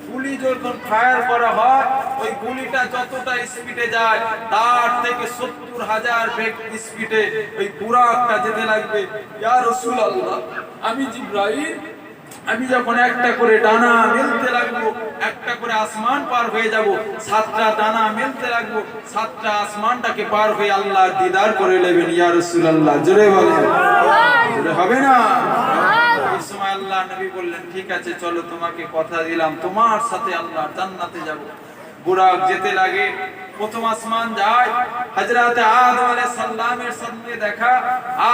S1: গুলি যখন ফায়ার করা হয়, ওই গুলিটা যতটা স্পিডে যায় তার থেকে 70,000 বেগ স্পিডে ওই বুরাকটা যেতে লাগবে। ইয়া রাসূলুল্লাহ, আমি জিবরাইল, আমি যখন একটা করে ডানা মেলতে লাগবো, একটা করে আসমান পার হয়ে যাব, 7টা ডানা মেলতে লাগবো, 7টা আসমানটাকে পার হয়ে আল্লাহর দিদার করে নেবেন। ইয়া রাসূলুল্লাহ, জোরে বলেন, জোরে হবে না? এই সময় আল্লাহ নবী বললেন, ঠিক আছে চলো, তোমাকে কথা দিলাম, তোমার সাথে আল্লাহর জান্নাতে যাব। বুরাক যেতে লাগে, প্রথম আসমান যায়, হযরত আদম আলাইহিস সালামের সঙ্গে দেখা।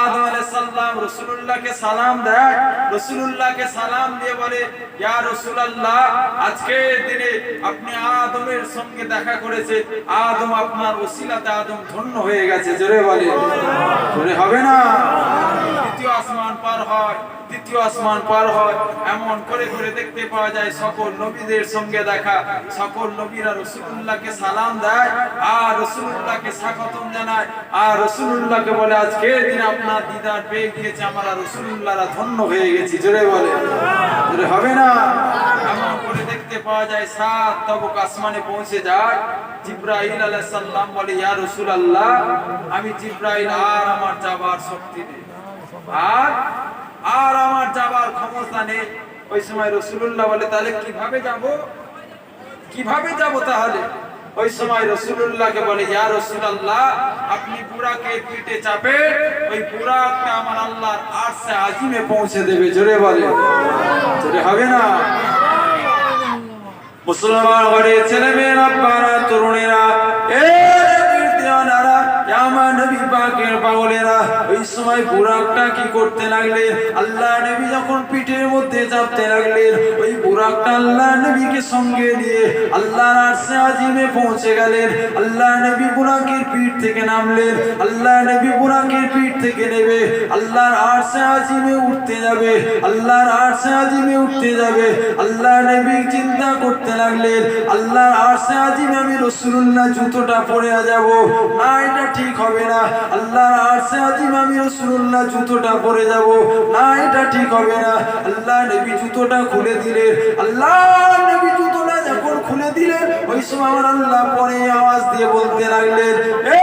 S1: আদম আলাইহিস সালাম রাসূলুল্লাহকে সালাম দেয়, রাসূলুল্লাহকে সালাম দিয়ে বলে, ইয়া রাসূলুল্লাহ, আজকের দিনে আপনি আদমের সঙ্গে দেখা করেছে, আদম আপনার ওসিলাতে আদম ধন্য হয়ে গেছে। জোরে বলে, জোরে হবে না? দ্বিতীয় আসমান পার হয়, তৃতীয় আসমান পার হয়, এমন করে করে দেখতে পাওয়া যায় সকল নবীদের সঙ্গে দেখা। সকল নবীরা রাসূলুল্লাহকে সালাম দেয় আর রাসূলুল্লাহকে স্বাগতম জানায়, আর রাসূলুল্লাহকে বলে, আজকের দিন আপনার দিদার পেয়ে গিয়েছে, আমরা রাসূলুল্লাহরা ধন্য হয়ে গেছি। জোরে বলে, জোরে হবে না? এমন করে দেখতে পাওয়া যায় 7 তবক আসমানে পৌঁছে যায়। জিবরাইল আলাইহিস সালাম বলে, ইয়া রাসূলুল্লাহ, আমি জিবরাইল, আর আমার যাবার শক্তি নেই, আর আমার যাবার ক্ষমতা নেই। ওই সময় রাসূলুল্লাহ বলে, তাহলে কিভাবে যাব, কিভাবে যাব তাহলে? ওই সময় রাসূলুল্লাহকে বলে, ইয়া রাসূলুল্লাহ, আপনি বুরাকের পিঠে চাপে, ওই বুরাকটা আমার আল্লাহর আরশে আজিমে পৌঁছে দেবে। জোরে বলে, জোরে হবে না? মুসলমান ঘরের ছেলে মেয়েরা, আব্বারা, তরুণেরা, আমার নবী পাকের পাগলেরা, ওই সময় বুরাকটা কি করতে লাগলেন? আল্লাহ নবী যখন পিঠের মধ্যে চাপতে লাগলেন, ওই বুরাকটা আল্লাহ নবীকে সঙ্গে নিয়ে আল্লাহর আরশে আজিমে পৌঁছে গেলেন। আল্লাহ নবী বুরাকের পিঠ থেকে নামলেন, আল্লাহ নবী বুরাকের পিঠ থেকে নেবে আল্লাহর আরশে আজিমে উঠতে যাবে, আল্লাহর আরশে আজিমে উঠতে যাবে। আল্লাহ নবী চিন্তা করতে লাগলেন, আল্লাহর আরশে আজিমে আমি রাসূলুল্লাহ জুতোটা পরে যাব না, এটা ঠিক হবে না। আল্লাহর আরশে আজিমে আমি রাসূলুল্লাহ জুতোটা পরে যাব না, এটা ঠিক হবে না। আল্লাহ নবী জুতোটা খুলে দিলেন। আল্লাহ নবী জুতোটা যখন খুলে দিলেন, ওই সময় আমার আল্লাহ পরে আওয়াজ দিয়ে বলতে লাগলেন, এ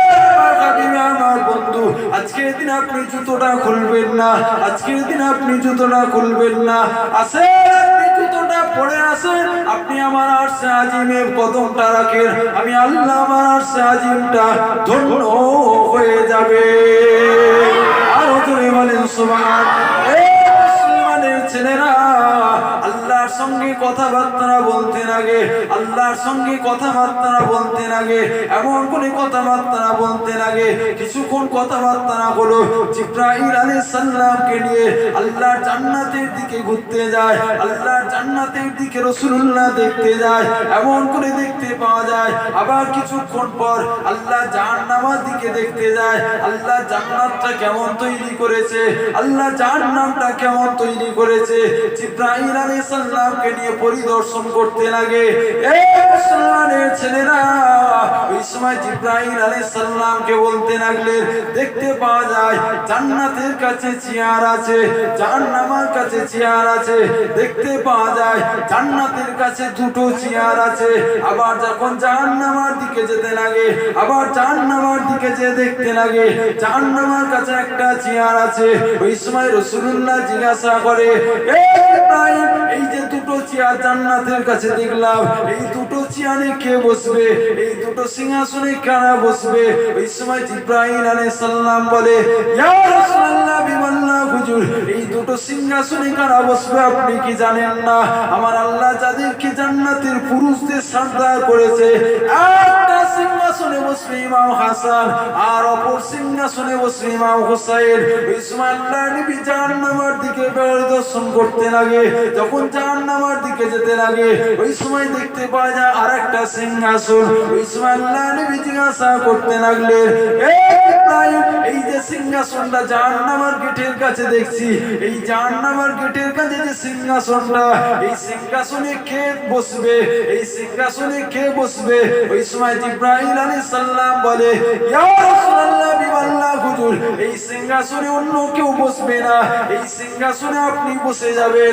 S1: আমার বন্ধু, আজকের দিন আপনি জুতোটা খুলবেন না, আজকের দিন আপনি জুতোটা খুলবেন না, আসেন আপনি জুতোটা পরে আসেন, আপনি আমার আরশে আজিমে কদমটা রাখেন, আমি আল্লাহ আমার আরশে আজিমটা ধন্য হয়ে যাবে। আরো জোরে বলেন সুবহানাল্লাহ। মুসলমানের ছেলেরা, আল্লাহর সঙ্গে কথাবার্তা বলতে লাগে, আল্লাহর সঙ্গে কথাবার্তা বলতে লাগে, এমন করে কথাবার্তা বলতে লাগে। কিছুক্ষণ কথাবার্তা হলো, জিবরাইল আলাইহিস সালামকে নিয়ে আল্লাহর জান্নাতের দিকে ঘুরতে যায়, আল্লাহর জান্নাতের দিকে রাসূলুল্লাহ দেখতে যায়। এমন করে দেখতে পাওয়া যায়, আবার কিছুক্ষণ পর আল্লাহ জাহান্নামের দিকে দেখতে যায়, আল্লাহ জান্নাতটা কেমন তৈরি করেছে, আল্লাহ জাহান্নামটা কেমন তৈরি করেছে। জিবরাইল আলাইহিস সালামকে নিয়ে পরিদর্শন করতে লাগে। এই মুসলমানের ছেলেরা, ওই সময় জিবরাইল আলাইহিস সালামকে বলতে লাগলেন, দেখতে পাওয়া যায় জান্নাতের কাছে চেয়ার আছে, জাহান্নামের কাছে চেয়ার আছে, দেখতে পাওয়া যায় জান্নাতের কাছে দুটো চেয়ার আছে। আবার যখন জাহান্নামের দিকে যেতে লাগে, আবার জাহান্নামের দিকে যে দেখতে লাগে জাহান্নামের কাছে একটা চেয়ার আছে। ওই সময় রাসূলুল্লাহ জিজ্ঞাসা করে, এই যে দুটো চেয়ার জান্নাতের কাছে দেখলাম, এই দুটো চেয়ারে কে বসবে, এই দুটো সিংহাসনে কারা বসবে? ওই সময় জিবরাইল আলাইহিস সালাম বলে, ইয়া রাসূলুল্লাহ বিমাল্লাহ হুজুর, এই দুটো সিংহাসনে কারা বসবে আপনি কি জানেন না? আমার আল্লাহ যাদেরকে জান্নাতের পুরুষদের সরদার করেছে, একটা সিংহাসনে বসবে ইমাম হাসান, আর অপর সিংহাসনে বসবে ইমাম হুসাইন। ওই সময় আল্লাহ নবী জাহান্নামের দিকে পরিদর্শন করতে লাগে। যখন জাহান্নামের দিকে যেতে লাগে, ওই সময় দেখতে পাওয়া যায় আরেকটা সিংহাসন। ওই সময় আল্লাহ নবী জিজ্ঞাসা করতে লাগলেন, এই যে সিংহাসনটা জাহান্নামের গেটের কাছে দেখছি, এই জাহান্নামের গেটের কাছে যে সিংহাসনটা, এই সিংহাসনে কে বসবে, এই সিংহাসনে কে বসবে? ওই সময় জিবরাইল আলাইহিস সালাম বলে, ইয়া রাসূলুল্লাহ হুজুর এই সিংহাসনে অন্য কেউ বসবে না, এই সিংহাসনে আপনি বসে যাবেন।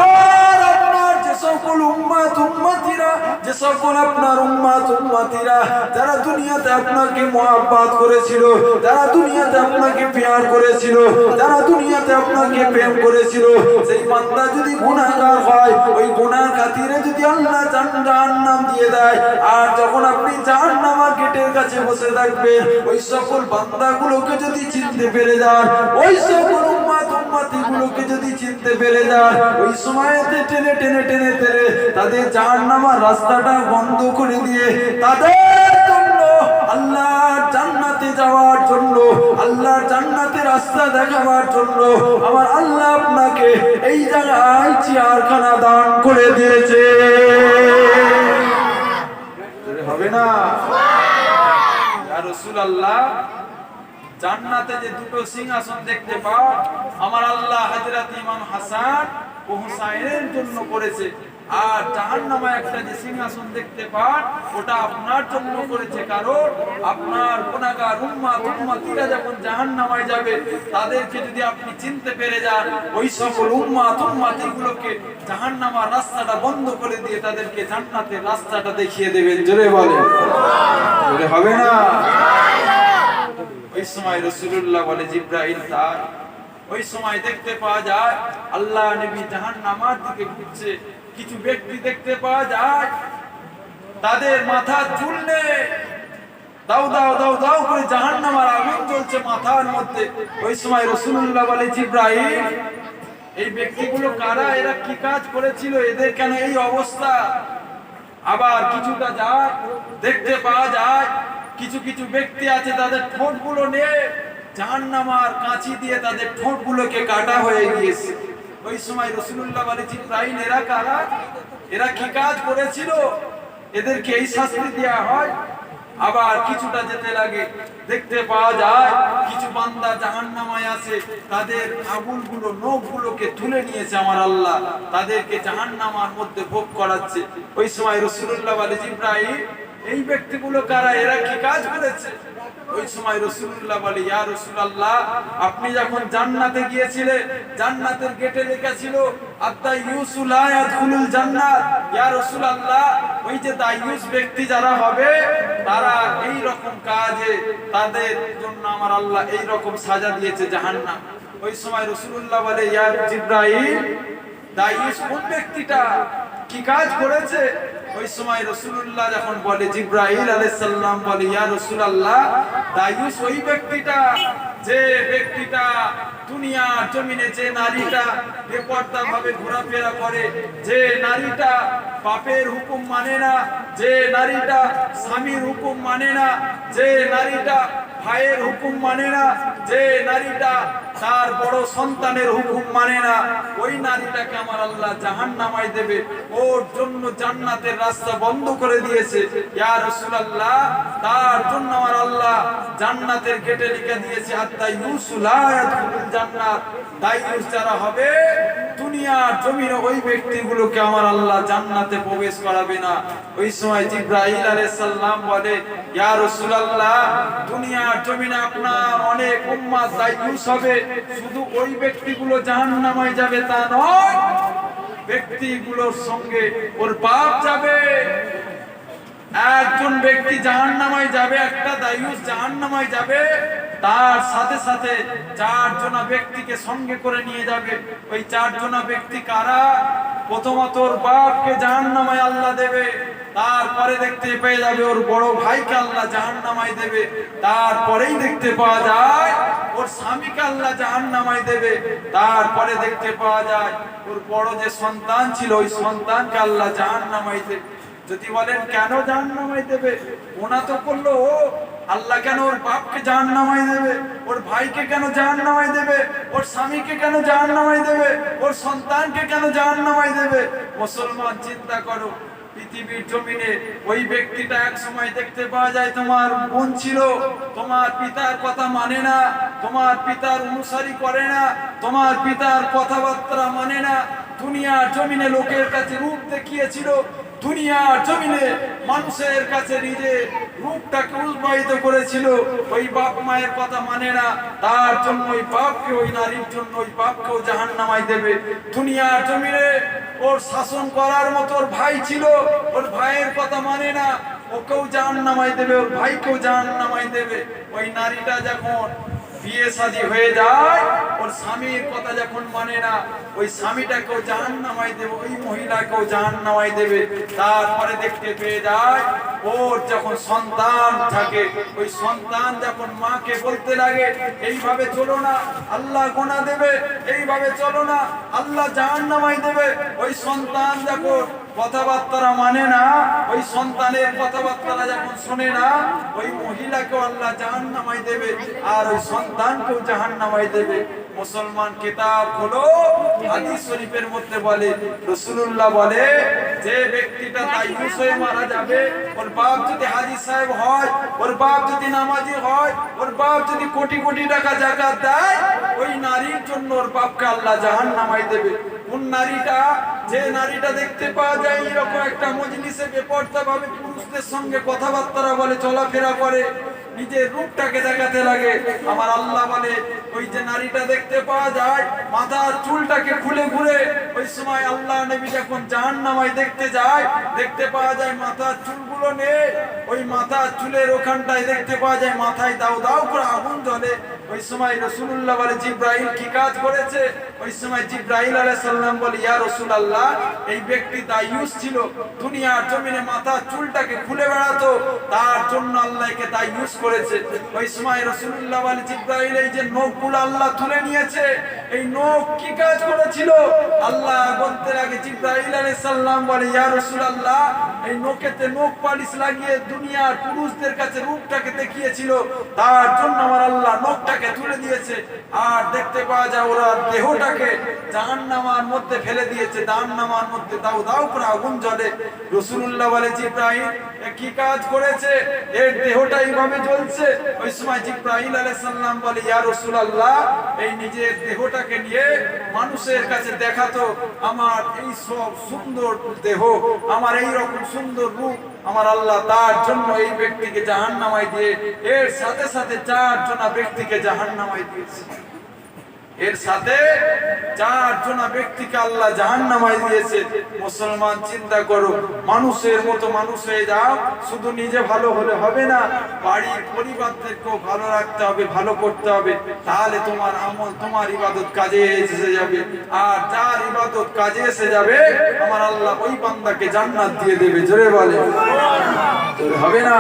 S1: আর আপনার যে সকল উম্মতিরা, যে সকল আপনার উম্মতিরা যারা দুনিয়াতে আপনাকে মহব্বত করেছিল, যারা দুনিয়াতে আপনাকে প্যার করেছিল, যারা দুনিয়াতে আপনাকে প্রেম করেছিল, সেই বান্দা যদি গুনাহগার হয়, ওই গুনার খাতিরে যদি আল্লাহ জাহান্নাম দিয়ে দেয়, আর যখন আপনি জাহান্নামের গেটের কাছে বসে থাকবেন, ওই সকল বান্দাগুলোকে যদি চিনতে পেরে যান, ওই সকল উম্মতিগুলোকে যদি চিনতে পেরে যান, ওই সময়তে টেনে টেনে টেনে টেনে তাদের জাহান্নামের রাস্তাটা বন্ধ করে দিয়ে তাদের জন্য আল্লাহর জান্নাতে যাওয়ার জন্য, আল্লাহর জান্নাতে রাস্তা দেখাবার জন্য আমার আল্লাহ আপনাকে এই জায়গায় চেয়ারখানা দান করে দিয়েছে। হবে না ইয়া রাসূলুল্লাহ? জান্নাতে যে দুটো সিংহাসন দেখতে পাও, আমার আল্লাহ হযরত ইমাম হাসান ও হুসাইনের জন্য করেছে। আর জাহান্নামে একটা যে সিংহাসন দেখতে পান, ওটা আপনার জন্য করেছে। কারণ আপনার গুনাহগার উম্মতিরা যখন জাহান্নামে যাবে, তাদেরকে যদি আপনি চিনতে পেরে যান, ওই সকল উম্মতিগুলোকে জাহান্নামের রাস্তাটা বন্ধ করে দিয়ে তাদেরকে জান্নাতের রাস্তাটা দেখিয়ে দেবেন। জোরে বলেন, জোরে হবে না? ওই সময় রাসূলুল্লাহ বলে জিবরাইল তার, ওই সময় দেখতে পাওয়া যায় আল্লাহ নবী জাহান্নামের দিকে ঘুরছে। কিছু ব্যক্তি দেখতে পাওয়া যায় তাদের মাথা চুল নেই, দাও দাও দাও দাও করে জাহান্নামের আগুন জ্বলছে মাথার মধ্যে। ওই সময় রাসূলুল্লাহ বলে জিবরাইল, এই ব্যক্তিগুলো কারা? এরা কি কাজ করেছিল? এদের কেন এই অবস্থা? আবার কিছুটা যায় দেখতে পাওয়া যায় কিছু কিছু ব্যক্তি আছে তাদের ঠোঁটগুলো নিয়ে জাহান্নামের কাঁচি দিয়ে তাদের ঠোঁটগুলোকে কাটা হয়ে গিয়েছে। ওই সময় রাসূলুল্লাহ বলে জিবরাইল, এরা কারা? এরা কি কাজ করেছিল? এদেরকে এই শাস্তি দেয়া হয়। আবার কিছুটা যেতে লাগে দেখতে পাওয়া যায় কিছু বান্দা জাহান্নামে আছে, তাদের আঙুলগুলো নখগুলোকে তুলে নিয়েছে আমার আল্লাহ, তাদেরকে জাহান্নামের মধ্যে ভোগ করাচ্ছে। ওই সময় রাসূলুল্লাহ বলে জিবরাইল, এই ব্যক্তিগুলো কারা? এরা কি কাজ করেছে? ওই সময় রাসূলুল্লাহ বলে, ইয়া রাসূলুল্লাহ, আপনি যখন জান্নাতে গিয়েছিলেন, জান্নাতের গেটে লেখা ছিল আদ-দাইয়ুসু লা ইয়াদখুলুল জান্নাত। ইয়া রাসূলুল্লাহ, ওই যে দাইয়ুস ব্যক্তি যারা হবে, তারা এই রকম কাজে তাদের জন্য আমার আল্লাহ এই রকম সাজা দিয়েছে জাহান্নাম। ওই সময় রাসূলুল্লাহ বলে, ইয়া জিবরাইল, দাইয়ুস কোন ব্যক্তিটা? কি কাজ করেছে? ওই সময় রাসূলুল্লাহ যখন বলে, জিবরাইল আলাইহিস সালাম বলে, ইয়া রাসূলুল্লাহ, দাইয়ুস ওই ব্যক্তিটা যে ব্যক্তিটা দুনিয়ার জমিনে যে নারীটা বেপরদা ভাবে ঘোরাফেরা করে, যে নারীটা বাপের হুকুম মানে না, যে নারীটা স্বামীর হুকুম মানে না, যে নারীটা ভাইয়ের হুকুম মানে না, যে নারীটা তার বড় সন্তানের হুকুম মানে না, ওই নারীটাকে আমার আল্লাহ জাহান্নামে দেবে। ওর জন্য জান্নাতের রাস্তা বন্ধ করে দিয়েছে। ইয়া রাসূলুল্লাহ, তার জন্য আমার আল্লাহ জান্নাতের গেটে লিখে দিয়েছে আদ-দাইয়ুসু লা ইয়াদখুলুল জান্নাত। দাইয়ুস যারা হবে দুনিয়ার জমিনে, ওই ব্যক্তিগুলোকে আমার আল্লাহ জান্নাতে প্রবেশ করাবে না। ওই সময় জিবরাইল আলাইহিস সালাম বলে, ইয়া রাসূলুল্লাহ, দুনিয়ার জমিনে আপনার অনেক উম্মত দাইয়ুস হবে, শুধু ওই ব্যক্তিগুলো জাহান্নামে যাবে তা নয়, ব্যক্তিগুলোর সঙ্গে ওর বাপ যাবে। একজন ব্যক্তি জাহান্নামে যাবে, একটা দাইয়ুস জাহান্নামে যাবে, তার সাথে সাথে চারজন ব্যক্তিকে সঙ্গে করে নিয়ে যাবে। ওই চারজন ব্যক্তি কারা? প্রথমত ওর বাপকে জাহান্নামে আল্লাহ দেবে, তারপরে দেখতে পেয়ে যাবে ওর বড় ভাইকে আল্লাহ জাহান্নামে দেবে, তারপরেই দেখতে পাওয়া যায় ওর স্বামীকে আল্লাহ জাহান্নামে দেবে, তারপরে দেখতে পাওয়া যায় ওর বড় যে সন্তান ছিল ওই সন্তানকে আল্লাহ জাহান্নামে দেবে। যদি বলেন কেন জাহান্নামে দেবে, ওনা তো করলো ও, আল্লাহ কেন ওর বাপকে জাহান্নামে দেবে, ওর ভাইকে কেন জাহান্নামে দেবে, ওর স্বামীকে কেন জাহান্নামে দেবে, ওর সন্তানকে কেন জাহান্নামে দেবে? মুসলমান চিন্তা করো, পৃথিবীর জমিনে ওই ব্যক্তিটা এক সময় দেখতে পাওয়া যায় তোমার বোন ছিল, তোমার পিতার কথা মানে না, তোমার পিতার অনুসারী করে না, তোমার পিতার কথাবার্তা মানে না, দুনিয়ার জমিনে লোকের কাছে রূপ দেখিয়েছিল, দুনিয়ার জমিনে মানুষের কাছে নিজে রূপটাকে উৎসাহিত করেছিল, ওই বাপ মায়ের কথা মানে না, তার জন্য ওই বাপকে, ওই নারীর জন্য ওই বাপকেও জাহান্নামায় দেবে। দুনিয়ার জমিনে ওর শাসন করার মতো ওর ভাই ছিল, ওর ভাইয়ের কথা মানে না, ওকেও জাহান্নামায় দেবে, ওর ভাইকেও জাহান্নামায় দেবে। ওই নারীটা যখন বিয়ে শাদী হয়ে যায়, ওর স্বামীর কথা যখন মানে না, ওই স্বামীটাকেও জাহান্নামায় দেবে, ওই মহিলাকেও জাহান্নামায় দেবে। তারপরে দেখতে পেয়ে যায় ওর যখন সন্তান থাকে, ওই সন্তান যখন মাকে বলতে লাগে এইভাবে চলো না, আল্লাহ গোনা দেবে, এইভাবে চলো না, আল্লাহ জাহান্নামায় দেবে। ওই সন্তান যখন কথাবার্তা মানে না, ওই সন্তানের কথাবার্তা যখন শোনে না, ওই মহিলাকেও আল্লাহ জাহান্নামায় দেবে, আর ওই সন্তানকেও জাহান্নামায় দেবে। মুসলমান কিতাব হলো হাদিস শরীফের মধ্যে বলে, রাসূলুল্লাহ বলে, যে ব্যক্তিটা দায়ুস হয়ে মারা যাবে, ওর বাপ যদি হাজী সাহেব হয়, ওর বাপ যদি নামাজি হয়, ওর বাপ যদি কোটি কোটি টাকা যাকাত দেয়, ওই নারীর জন্য ওর বাপকে আল্লাহ জাহান্নামায় দেবে। কোন নারীটা? যে নারীটা দেখতে পাওয়া যায় এরকম একটা মজলিসে বেপরদা ভাবে পুরুষদের সঙ্গে কথাবার্তা বলে, চলাফেরা করে, নিজের রূপটাকে দেখাতে লাগে। আমার আল্লাহ বলে, ওই যে নারীটা দেখতে পাওয়া যায় মাথার চুলটাকে খুলে ঘুরে, ওই সময় আল্লাহ নবী যখন জাহান্নামায় দেখতে যায়, দেখতে পাওয়া যায় মাথার চুলগুলো নেই, ওই মাথার চুলের ওখানটায় দেখতে পাওয়া যায় মাথায় দাও দাও করে আগুন জ্বলে। ওই সময় রাসূলুল্লাহ বলে, জিবরাইল কি কাজ করেছে? ওই সময় জিবরাইল আলাইহিস সালাম বলে, ইয়া রাসূলুল্লাহ, এই ব্যক্তি দায়ুস ছিল, দুনিয়ার জমিনে মাথার চুলটাকে খুলে বেড়াতো, তার জন্য আল্লাহ একে দায়ুস করেছে। ওই সময় রাসূলুল্লাহ বলে, জিবরাইল, এই যে নখগুলো আল্লাহ তুলে নিয়েছে, এই নখ কি কাজ করেছিল? আল্লাহ বলতে লাগে, জিবরাইল আলাইহিস সালাম বলে, ইয়া রাসূলুল্লাহ, এই নখেতে নখ পালিশ লাগিয়ে দুনিয়ার পুরুষদের কাছে রূপটাকে দেখিয়েছিল, তার জন্য আমার আল্লাহ নখটাকে তুলে দিয়েছে। আর দেখতে পাওয়া যায় ওরা দেহটাকে জাহান্নামের মধ্যে ফেলে দিয়েছে, জাহান্নামের মধ্যে দাও দাও করে আগুন জ্বলে। রাসূলুল্লাহ বলে, জিবরাইল কি কাজ করেছে? এর দেহটা এইভাবে জ্বলছে। ওই সময় জিবরাইল আলাইহিস সালাম বলে, ইয়া রাসূলুল্লাহ, এই নিজের দেহটাকে নিয়ে মানুষের কাছে দেখাতো, আমার এই সব সুন্দর দেহ, আমার এই রকম সুন্দর রূপ, আমার আল্লাহ তার জন্য এই ব্যক্তিকে জাহান্নামায় দিয়ে, এর সাথে সাথে 4 জনা ব্যক্তিকে জাহান্নামায় দিয়েছে। এর সাথে 4 জনা ব্যক্তিকে আল্লাহ জাহান্নামায় দিয়েছে। মুসলমান চিন্তা করো, মানুষের মতো মানুষ হয়ে যাও, শুধু নিজে ভালো হলে হবে না, বাড়ির পরিবারদেরকেও ভালো রাখতে হবে, ভালো করতে হবে, তাহলে তোমার আমল, তোমার ইবাদত কাজে এসে যাবে। আর যার ইবাদত কাজে এসে যাবে, আমার আল্লাহ ওই বান্দাকে জান্নাত দিয়ে দেবে। জোরে বলে হবে না?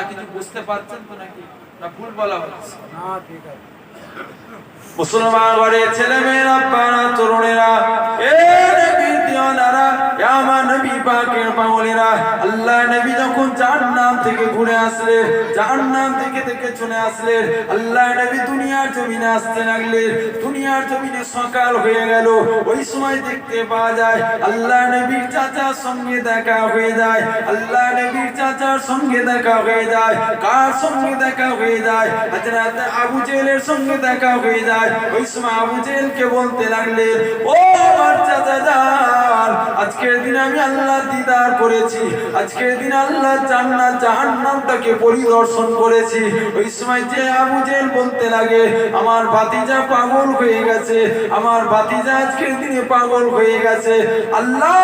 S1: কিছু বুঝতে পারছেন তো নাকি? না ভুল বলা হচ্ছে? না, ঠিক আছে। মুসলমান ঘরের ছেলে মেয়েরা, পাড়া তরুণেরা, এ নবীর দিওয়ানারা, আমার নবী পাকের পাগলেরা, আল্লাহ নবী যখন জাহান্নাম থেকে ঘুরে আসলেন, জাহান্নাম থেকে চলে আসলেন, আল্লাহ নবী দুনিয়ার জমিনে আসতে লাগলেন। দুনিয়ার জমিনে সকাল হয়ে গেল। ওই সময় দেখতে পাওয়া যায় আল্লাহ নবীর চাচার সঙ্গে দেখা হয়ে যায়, আল্লাহ নবীর চাচার সঙ্গে দেখা হয়ে যায়। কার সঙ্গে দেখা হয়ে যায়? হযরত আবু জেহেলের সঙ্গে দেখা হয়ে যায়। ওই সময় আবু জেহেলকে বলতে লাগলেন, ও আমার চাচা যান, আজকের দিন আমি আল্লাহর দিদার করেছি, আজকের দিন আল্লাহর জান্নাত জাহান্নামটাকে পরিদর্শন করেছি। ওই সময় যে আবু জেহেল বলতে লাগে, আমার ভাতিজা পাগল হয়ে গেছে, আমার ভাতিজা আজকের দিনে পাগল হয়ে গেছে। আল্লাহ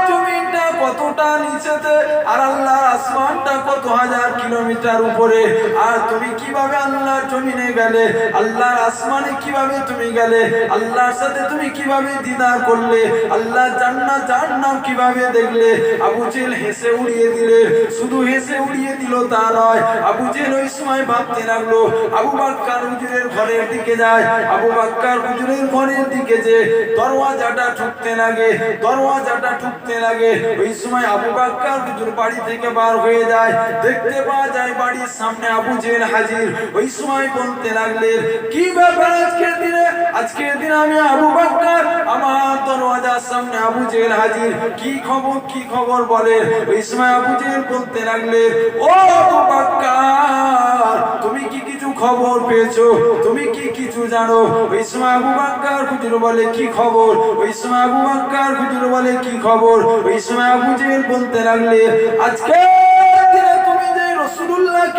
S1: জমিনটা কতটা নিচেতে, আর আল্লাহর আসমানটা কত হাজার কিলোমিটার উপরে, আর তুমি কিভাবে আল্লাহর জমিনে গেলে? আল্লাহর আসমানে কিভাবে তুমি গেলে? আল্লাহর সাথে তুমি কিভাবে দিদার করলে? আল্লাহ জান্নাত জাহান্নাম কিভাবে দেখলে? আবু জেহেল হেসে উড়িয়ে দিলে। শুধু হেসে উড়িয়ে দিল তা নয়, আবু জেহেল ওই সময় ভাবতে লাগলো, আবু বকর হুজুরের ঘরের দিকে যায়। আবু বকর হুজুরের ঘরের দিকে যে দরওয়াজাটা ঠুকতে লাগে, দরওয়াজাটা ঠুকতে লাগে। ওই সময় আবু বকর হুজুর বাড়ি থেকে বার হয়ে যায়, দেখতে পাওয়া যায় বাড়ির সামনে আবু জেহেল হাজির। ওই সময় বলতে লাগলেন, কি ব্যাপার আজকের দিনে? আজকের দিনে আমি আবু বকর, আমার দরওয়াজার সামনে আবু জেহেল হাজির, কি খবর, কি খবর বলে? ওই সময় আবু জেহেল বলতে লাগলেন, ও আবু বকর, তুমি কি কিছু খবর পেয়েছো? তুমি কি কিছু জানো? ওই সময় আবু বকর হুজুর বলে, কি খবর? ওই সময় আবু বকর হুজুর বলে, কি খবর? ওই সময় আবু জেহেল বলতে লাগলেন, আজকে দিনে তুমি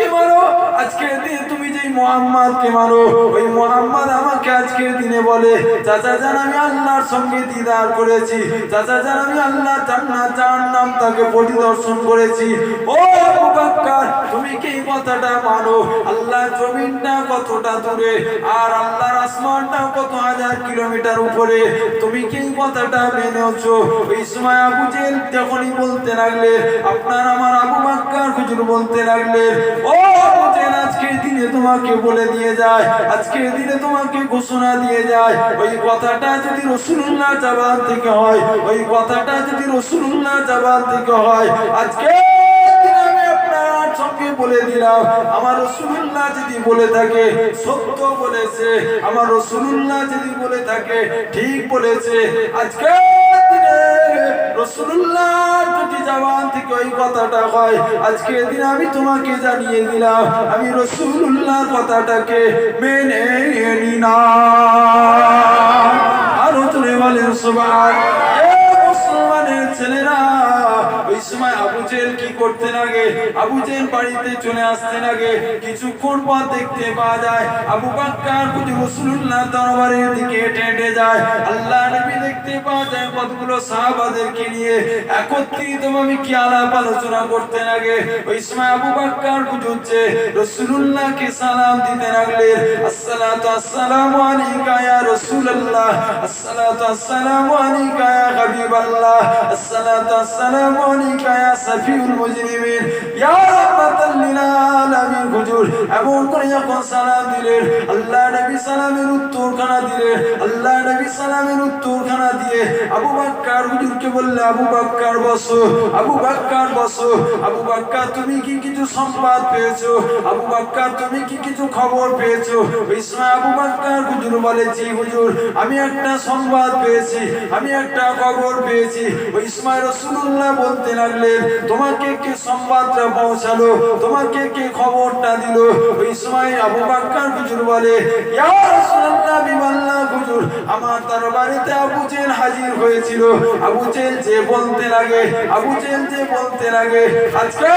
S1: কে মানো, আজকের দিনে তুমি যেই মুহাম্মদকে মানো, ওই মুহাম্মদ আমাকে আজকের দিনে বলে, চাচা জান আমি আল্লাহর সঙ্গে দিদার করেছি, চাচা জান আমি আল্লাহ জান্নাত জাহান্নাম তাকে পরিদর্শন করেছি। ও আবু বকর, তুমি কি এই কথাটা মানো? আল্লাহর জমিনটা কতটা দূরে আর আল্লাহর আসমানটা কত হাজার কিলোমিটার উপরে, তুমি কি এই কথাটা মেনেছো? ওই সময় আবু জেহেল যখনই বলতে লাগলে, আপনার আমার আবু বকর হুজুর বলতে লাগলেন, ও আবু জেহেল আজকের দিনে তোমাকে বলে দিয়ে যায়, আজকের দিনে তোমাকে ঘোষণা দিয়ে যায়, ওই কথাটা যদি রাসূলুল্লাহ জবান থেকে হয়, ওই কথাটা যদি রাসূলুল্লাহ জবান থেকে হয়, আজকে আমি আপনার সঙ্গে বলে দিলাম, আমার রাসূলুল্লাহ যদি বলে থাকে সত্য বলেছে, আমার রাসূলুল্লাহ যদি বলে থাকে ঠিক বলেছে। আজকে রাসূলুল্লাহ যদি জবান থেকে ওই কথাটা হয়, আজকে দিন আমি তোমাকে জানিয়ে দিলাম আমি রাসূলুল্লাহ কথাটাকে মেনে নিলাম। আর তুমি বলেন সুবহানাল্লাহ। মুসলমানের ছেলেরা, ওই সময় আবু জেহেল কি করতে লাগে? আবু জেহেল বাড়িতে চলে আসতে লাগে। কিছুক্ষণ পর দেখতে পাওয়া যায় আবু বকর হুজুর রাসূলুল্লাহ দরবারের দিকে হেঁটে হেঁটে যায়। আল্লাহ নবী দেখতে পাওয়া যায় কতগুলো সাহাবাদেরকে নিয়ে একত্রিতভাবে কি আলাপ আলোচনা করতে লাগে। ওই সময় আবু বকর হুজুর যে রাসূলুল্লাহকে সালাম দিতে লাগলেন, আসসালাতু আসসালামু আলাইকা ইয়া রাসূলুল্লাহ, আসসালাতু আসসালামু আলাইকা ইয়া হাবিবাল্লাহ, আসসালাতু আসসালামু আলাইকা ইয়া সাফিউল মুজরিমিন, ইয়া রাহমাতাল লিল আলামিন। হুজুর এমন করে যখন সালাম দিলেন, আল্লাহ নবী সালামের উত্তরখানা দিলেন। আল্লাহ নবী সালামের উত্তরখানা দিয়ে আবু বকর হুজুরকে বললে, আবু বকর বসো, আবু বকর বসো। আবু বকর তুমি কি কিছু সংবাদ পেয়েছো? আবু বকর তুমি কি কিছু খবর পেয়েছো? ওই সময় আবু বকর হুজুর বলে, জি হুজুর আমি একটা সংবাদ পেয়েছি, আমি একটা খবর পেয়েছি। ওই সময় রাসূলুল্লাহ বলতে লাগলেন, তোমাকে কে সংবাদটা পৌঁছালো, তোমাকে কে খবরটা দিল? ওই সময় আবু বকর হুজুর বলে, ইয়া রাসূলুল্লাহ বিমাল্লাহ হুজুর আমার দরবারেতে আবু জেহেল হাজির হয়েছিল। আবু জেহেল যে বলতে লাগে, আবু জেহেল যে বলতে লাগে, আজকে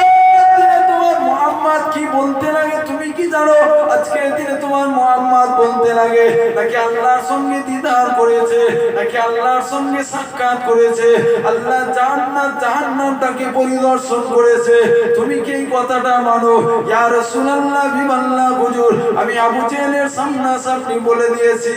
S1: দিনে তোমার মুহাম্মদ কি বলতে লাগে তুমি কি জানো? আজকের দিনে তোমার মুহাম্মদ বলতে লাগে নাকি আল্লাহর সঙ্গে দিদার করেছে, নাকি আল্লাহর সঙ্গে সাক্ষাৎ করেছে, আল্লাহ জান্নাত জাহান্নামটাকে পরিদর্শন করেছে। তুমি কি এই কথাটা মানো? ইয়া রাসূলুল্লাহ বিমাল্লাহ হুজুর আমি আবু জেহেলের সামনাসামনি বলে দিয়েছি,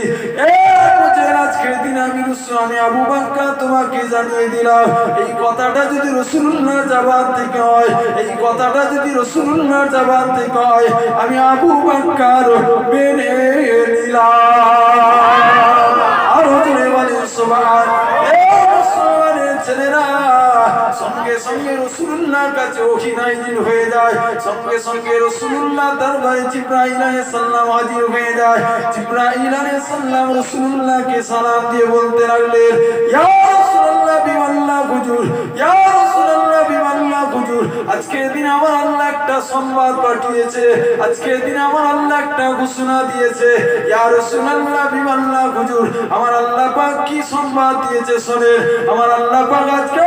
S1: এ আবু জেহেল আজকের দিনে আমি আবু বকর তোমাকে জানিয়ে দিলাম, এই কথাটা যদি রাসূলুল্লাহ জবান থেকে হয়, এই কথাটা যদি রাসূলুল্লাহ জবান থেকে হয়, আমি আবু বকর মেনে নিলাম। আর জোরে বলেন সুবহানাল্লাহ। এ মুসলমানের ছেলেরা, সঙ্গে সঙ্গে রাসূলুল্লাহর কাছে ওহী নাযিল হয়ে যায়। সঙ্গে সঙ্গে রাসূলুল্লাহ দরবারে জিবরাইল আলাইহিস সালাম হাজির হয়ে যায়। জিবরাইল আলাইহিস সালাম রাসূলুল্লাহকে সালাম দিয়ে বলতে লাগলেন, ইয়া রাসূলুল্লাহ বিমাল্লাহ হুজুর, ইয়া রাসূলুল্লাহ বিমাল্লাহ হুজুর আজকের দিন আমার আল্লাহ একটা সংবাদ পাঠিয়েছে, আজকের দিন আমার আল্লাহ একটা ঘোষণা দিয়েছে। ইয়া রাসূলুল্লাহ বিমাল্লাহ হুজুর আমার আল্লাহ পাক কি সংবাদ দিয়েছে শুনে, আমার আল্লাহ পাক আজকে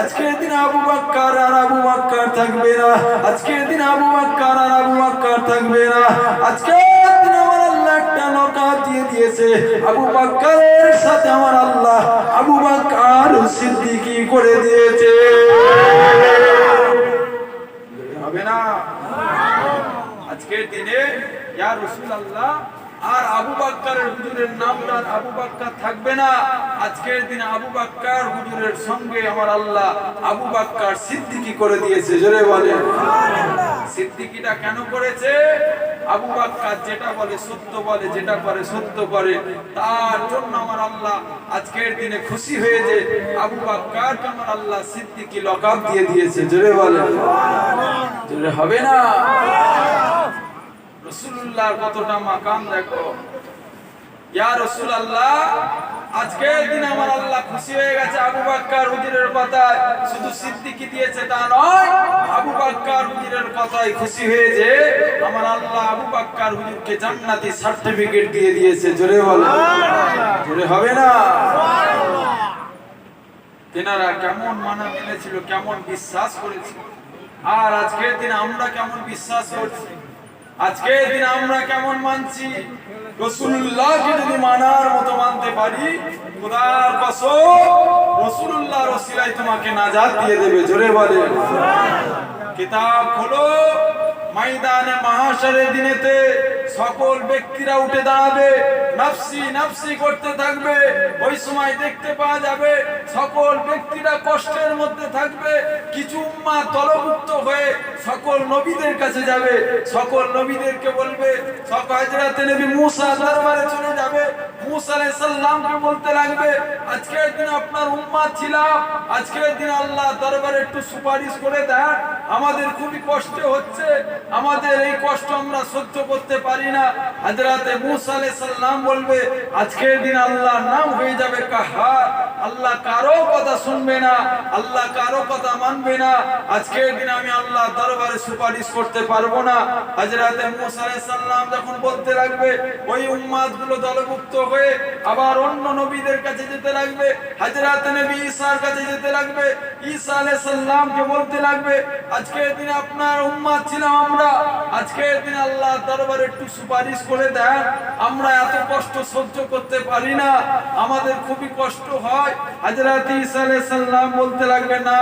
S1: আজকের দিন আবু বকর আর আবু বকর থাকবে না, আজকের দিন আবু বকর আর আবু বকর থাকবে না। আজকের দিন আমার আল্লাহ একটা নকাত দিয়ে দিয়েছে, আবু বকরের সাথে আমার আল্লাহ আবু বকর সিদ্দিকী করে দিয়েছে। হবে না? আজকের দিনে ইয়া রাসূলুল্লাহ আর আবু বকরের হুজুরের নামটা আবু বকর থাকবে না। আজকের দিনে আবু বকর হুজুরের সঙ্গে আমার আল্লাহ আবু বকর সিদ্দিকী করে দিয়েছে। জোরে বলেন সুবহানাল্লাহ। সিদ্দিকীটা কেন করেছে? আবু বকর যেটা বলে সত্য বলে, যেটা করে সত্য করে, তার জন্য আমার আল্লাহ আজকের দিনে খুশি হয়ে যে আবু বকরকে আমার আল্লাহ সিদ্দিকী লকাব দিয়ে দিয়েছে। জোরে বলেন সুবহানাল্লাহ। জোরে হবে না? রাসূলুল্লাহর কতটা মাকাম দেখো। ইয়া রাসূলুল্লাহ আজকের দিন আমার আল্লাহ খুশি হয়ে গেছে আবু বকর হুজুরের কথায়, শুধু সিদ্দিকী দিয়েছে তা নয়, আবু বকর হুজুরের কথায় খুশি হয়ে যে আমার আল্লাহ আবু বকর হুজুরকে জান্নাতি সার্টিফিকেট দিয়ে দিয়েছে। জোরে বলো সুবহানাল্লাহ। জোরে হবে না? সুবহানাল্লাহ। তেনারা কেমন মানা মেনেছিল, কেমন বিশ্বাস করেছিল। আর আজকের দিন আমরা কেমন বিশ্বাস করছি, আজকের দিন আমরা কেমন মানছি। রাসূলুল্লাহকে যদি মানার মতো মানতে পারি, খোদার কসম রাসূলুল্লাহর ওসিলায় তোমাকে নাজাত দিয়ে দেবে। জোরে বলে কিতাব খোলো, ময়দানে মাহশরের দিনেতে সকল ব্যক্তিরা উঠে দাঁড়াবে, নফসি নফসি করতে থাকবে। ওই সময় দেখতে পাওয়া যাবে সকল ব্যক্তিরা কষ্টের মধ্যে থাকবে। কিছু উম্মাত দলভুক্ত হয়ে সকল নবীদের কাছে যাবে, সকল নবীদেরকে বলবে, সকল হযরতে নবী মুসা দরবারে চলে যাবে। মুসা আলাইহিস সালামকে বলতে লাগবে, আজকের দিন আপনার উম্মাত ছিলাম, আজকের দিন আল্লাহ দরবারে একটু সুপারিশ করে দেন, আমাদের খুবই কষ্ট হচ্ছে, আমাদের এই কষ্ট আমরা সহ্য করতে পারি না। হযরতে মুসা আলাইহিস সালাম বলবে, আজকের দিন আল্লাহর নাম হয়ে যাবে কাহার, আল্লাহ কারো কথা শুনবে না, আল্লাহ কারো কথা মানবে না। আজকের দিন আমি আল্লাহ দরবারে সুপারিশ করতে পারবো না। হযরতে মুসা আলাইহিস সালাম যখন বলতে লাগবে, ওই উম্মাতগুলো দলভুক্ত হয়ে আবার অন্য নবীদের কাছে যেতে লাগবে, হযরতে নবী ঈসার কাছে যেতে লাগবে। ঈসা আলাইহিস সালামকে বলতে লাগবে, আজকের দিন আপনার উম্মাত ছিলাম আমরা, আজকের দিন আল্লাহ দরবারে একটু সুপারিশ করে দেন, আমরা এত কষ্ট সহ্য করতে পারি না, আমাদের খুবই কষ্ট হয়। হযরতে ঈসা আলাইহিস সালাম বলতে লাগবে, না,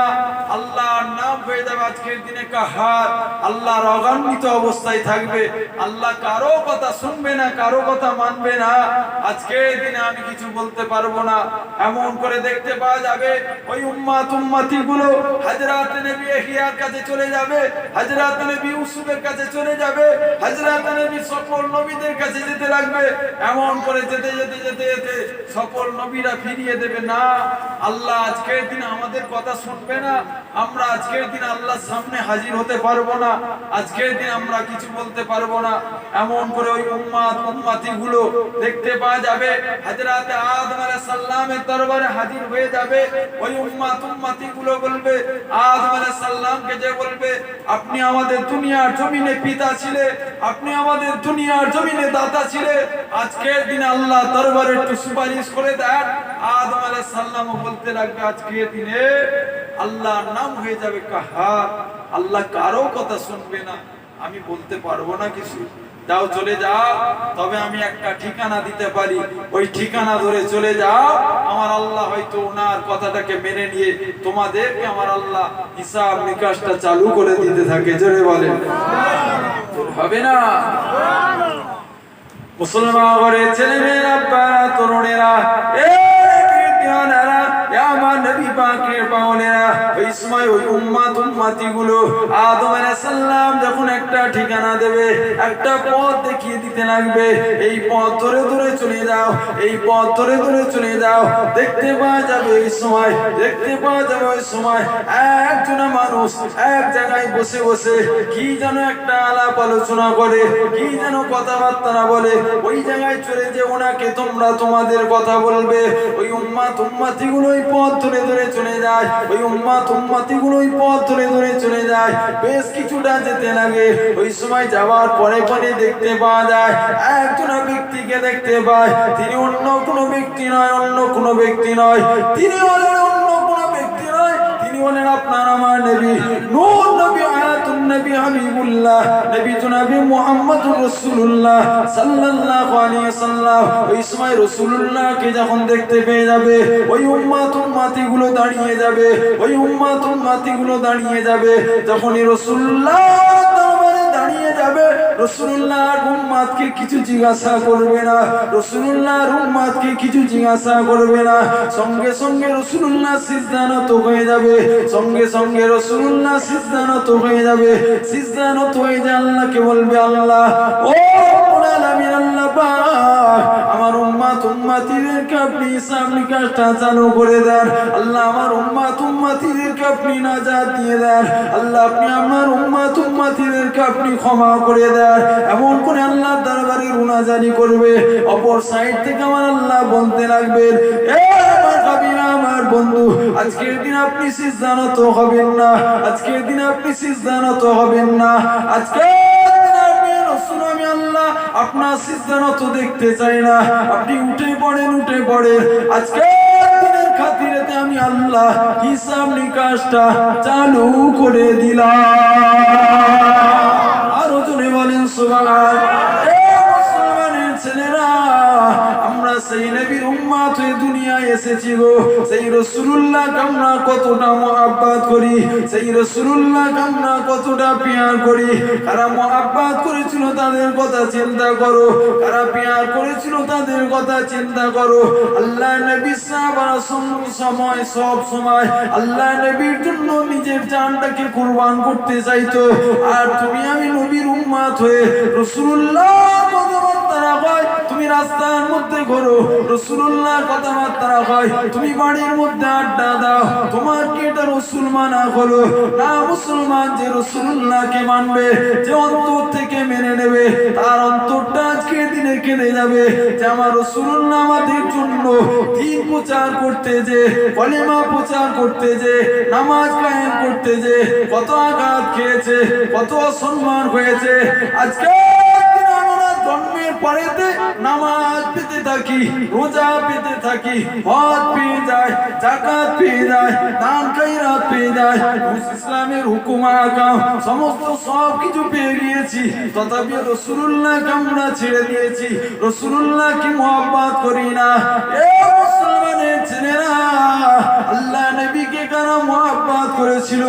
S1: আল্লাহর নাম হয়ে যাবে আজকের দিনে কাহার, আল্লাহ রাগান্বিত অবস্থায় থাকবে, আল্লাহ কারো কথা শুনবে না, কারো কথা মানবে না। আজকের দিনে আমি কিছু বলতে পারবো না। এমন করে দেখতে পাওয়া যাবে ওই উম্মতি গুলো হযরতে নবী ইহইয়ার কাছে চলে যাবে, হযরতে নবী ইউসুফের কাছে চলে যাবে, হযরতে নবী সকল নবীদের কাছে যেতে লাগবে। এমন করে যেতে যেতে যেতে যেতে সকল নবীরা ফিরিয়ে দেবে, না, আল্লাহ আজকের দিন আমাদের কথা শুনবে না, আমরা আজকের দিন আল্লাহর সামনে হাজির হতে পারবো না, আজকের দিন আমরা কিছু বলতে পারবো না। এমন করে ওই উম্মতি গুলো দেখতে পাওয়া যাবে হযরতে আদম আলাইহিস সালামের দরবারে হাজির হয়ে যাবে। ওই উম্মতি গুলো বলবে, আদম আলাইহিস সালামকে যে বলবে, আপনি আমাদের দুনিয়ার জমিনে পিতা ছিলেন, আপনি আমাদের দুনিয়ার জমিনে দাতা ছিলেন, আজকের দিনে আল্লাহ দরবারে একটু সুপারিশ করে দেন। আদম আলাইহিস সালামও বলতে লাগবে, আজকের দিনে আল্লাহর নাম হয়ে যাবে কাহার, আল্লাহ কারো কথা শুনবে না, আমি বলতে পারবো না কিছু, যাও চলে যাও, তবে আমি একটা ঠিকানা দিতে পারি, ওই ঠিকানা ধরে চলে যাও, আমার আল্লাহ হয়তো ওনার কথাটাকে মেনে নিয়ে তোমাদেরকে আমার আল্লাহ হিসাব নিকাশটা চালু করে দিতে থাকে। জোরে বলেন হবে না? মুসলমান ঘরে ছেলে মেয়েরা, আব্বারা, তরুণেরা, আমার নবী পাকের পাওনেরা, ওই সময় ওই উম্মতি গুলো আদম আলাইহিস সালাম যখন একটা ঠিকানা দেবে, একটা পথ দেখিয়ে দিতে লাগবে, এই পথ ধরে ধরে চলে যাও, এই পথ ধরে ধরে চলে যাও। দেখতে পাওয়া যাবে এই সময়, দেখতে পাওয়া যাবে ওই সময় একজন মানুষ এক জায়গায় বসে বসে কি যেন একটা আলাপ আলোচনা করে, কি যেন কথাবার্তা বলে। ওই জায়গায় চলে যে ওনাকে তোমরা তোমাদের কথা বলবে। ওই উম্মতি গুলো ওই পথ ধরে ধরে চলে যায়, ওই উম্মতি গুলো ওই পথ ধরে ধরে চলে যায়। বেশ কিছুটা যেতে লাগে, ওই সময় যাওয়ার পরে পরে দেখতে পাওয়া যায় একজন ব্যক্তিকে দেখতে পায়, তিনি অন্য কোনো ব্যক্তি নয়, অন্য কোনো ব্যক্তি নয়, তিনি হলেন অন্য কোনো ব্যক্তি নয়, তিনি হলেন আপনার আমার নবী নূর নবী আয়াতুন নবী হাবিবুল্লাহ নবী জনাবে মুহাম্মদুর রাসূলুল্লাহ সাল্লাল্লাহু আলাইহি ওয়াসাল্লাম। ওই সময় রাসূলুল্লাহকে যখন দেখতে পেয়ে যাবে, ওই উম্মতি গুলো দাঁড়িয়ে যাবে, ওই উম্মতি গুলো দাঁড়িয়ে যাবে। যখনই রাসূলুল্লাহ দরবারে দাঁড়িয়ে যাবে, রাসূলুল্লাহর উম্মতকে কিছু জিজ্ঞাসা করবে না, রাসূলুল্লাহর উম্মতকে কিছু জিজ্ঞাসা করবে না। সঙ্গে সঙ্গে রাসূলুল্লাহ সিজদানত হয়ে যাবে, সঙ্গে সঙ্গে রাসূলুল্লাহ সিজদানত হয়ে যাবে। সিজদানত হয়ে যায়, আল্লাহকে বলবে, আল্লাহ ও রব্বুল আলামিন, আল্লাহ পাক আমার উম্মতিদেরকে আপনি হিসাব নিকাশটা চালু করে দেন, আল্লাহ আমার উম্মতিদেরকে আপনি নাজাত দিয়ে দেন, আল্লাহ আপনি আমার উম্মতিদেরকে আপনি ক্ষমা করে দেন। এমন করে আল্লাহ দরবারে রুনাজারি করবে। অপর সাইড থেকে আমার আল্লাহ বলতে লাগবেন, এ আমার হাবিব, আমার বন্ধু, আজকের দিন আপনি সিজদানত হবেন না, আজকের দিন আপনি সিজদানত হবেন না, আজকের দিন আপনি রাসূল, আমি আল্লাহ আপনার সিজদানত দেখতে চাই না, আপনি উঠে পড়েন, উঠে পড়েন, আজকের দিনের
S2: খাতিরেতে আমি আল্লাহ হিসাব নিকাশটা চালু করে দিলাম। আরো জোরে বলেন সুবহানাল্লাহ। এ মুসলমানের ছেলেরা, আমরা সেই নবীর উম্মত হয়ে দুনিয়ায় এসেছি গো। সেই রাসূলুল্লাহকে আমরা কতটা মহব্বত করি, সেই রাসূলুল্লাহকে আমরা কতটা প্যার করি। কারা মহব্বত করেছিল তাদের কথা চিন্তা করো, কারা প্যার করেছিল তাদের কথা চিন্তা করো। আল্লাহ নবী সাহাবারা সব সময় আল্লাহ নবীর জন্য নিজের জানটাকে কুরবান করতে চাইতো। আর তুমি আমি নবীর উম্মত হয়ে রাসূলুল্লাহ কথাবার্তা হয়, তুমি রাস্তার মধ্যে ঘোরো, রাসূলুল্লাহর কথাবার্তা হয়, তুমি বাড়ির মধ্যে আড্ডা দাও, তোমার কি এটা রাসূল মানা হলো না? মুসলমান যে রাসূলুল্লাহকে মানবে, যে অন্তর থেকে মেনে নেবে, তার অন্তরটা আজকে দিনে কেঁদে যাবে যে আমার রাসূলুল্লাহ আমাদের জন্য দ্বীন প্রচার করতে, যে কলেমা প্রচার করতে, যে নামাজ কায়েম করতে, যে কত আঘাত খেয়েছে, কত অসম্মান হয়েছে। আজকে জন্মের পরেতে নামাজ পেতে থাকি, রোজা পেতে থাকি, হজ পেয়ে যায়, যাকাত পেয়ে যায়, দান খয়রাত পেয়ে যায়, ইসলামের হুকুম আহকাম সমস্ত সব কিছু পেয়ে গিয়েছি, তথাপি রাসূলুল্লাহকে আমরা ছেড়ে দিয়েছি, রাসূলুল্লাহকে মহব্বত করি না। এ মুসলমানের ছেলেরা, আল্লাহ নবীকে কারা মহব্বত করেছিল,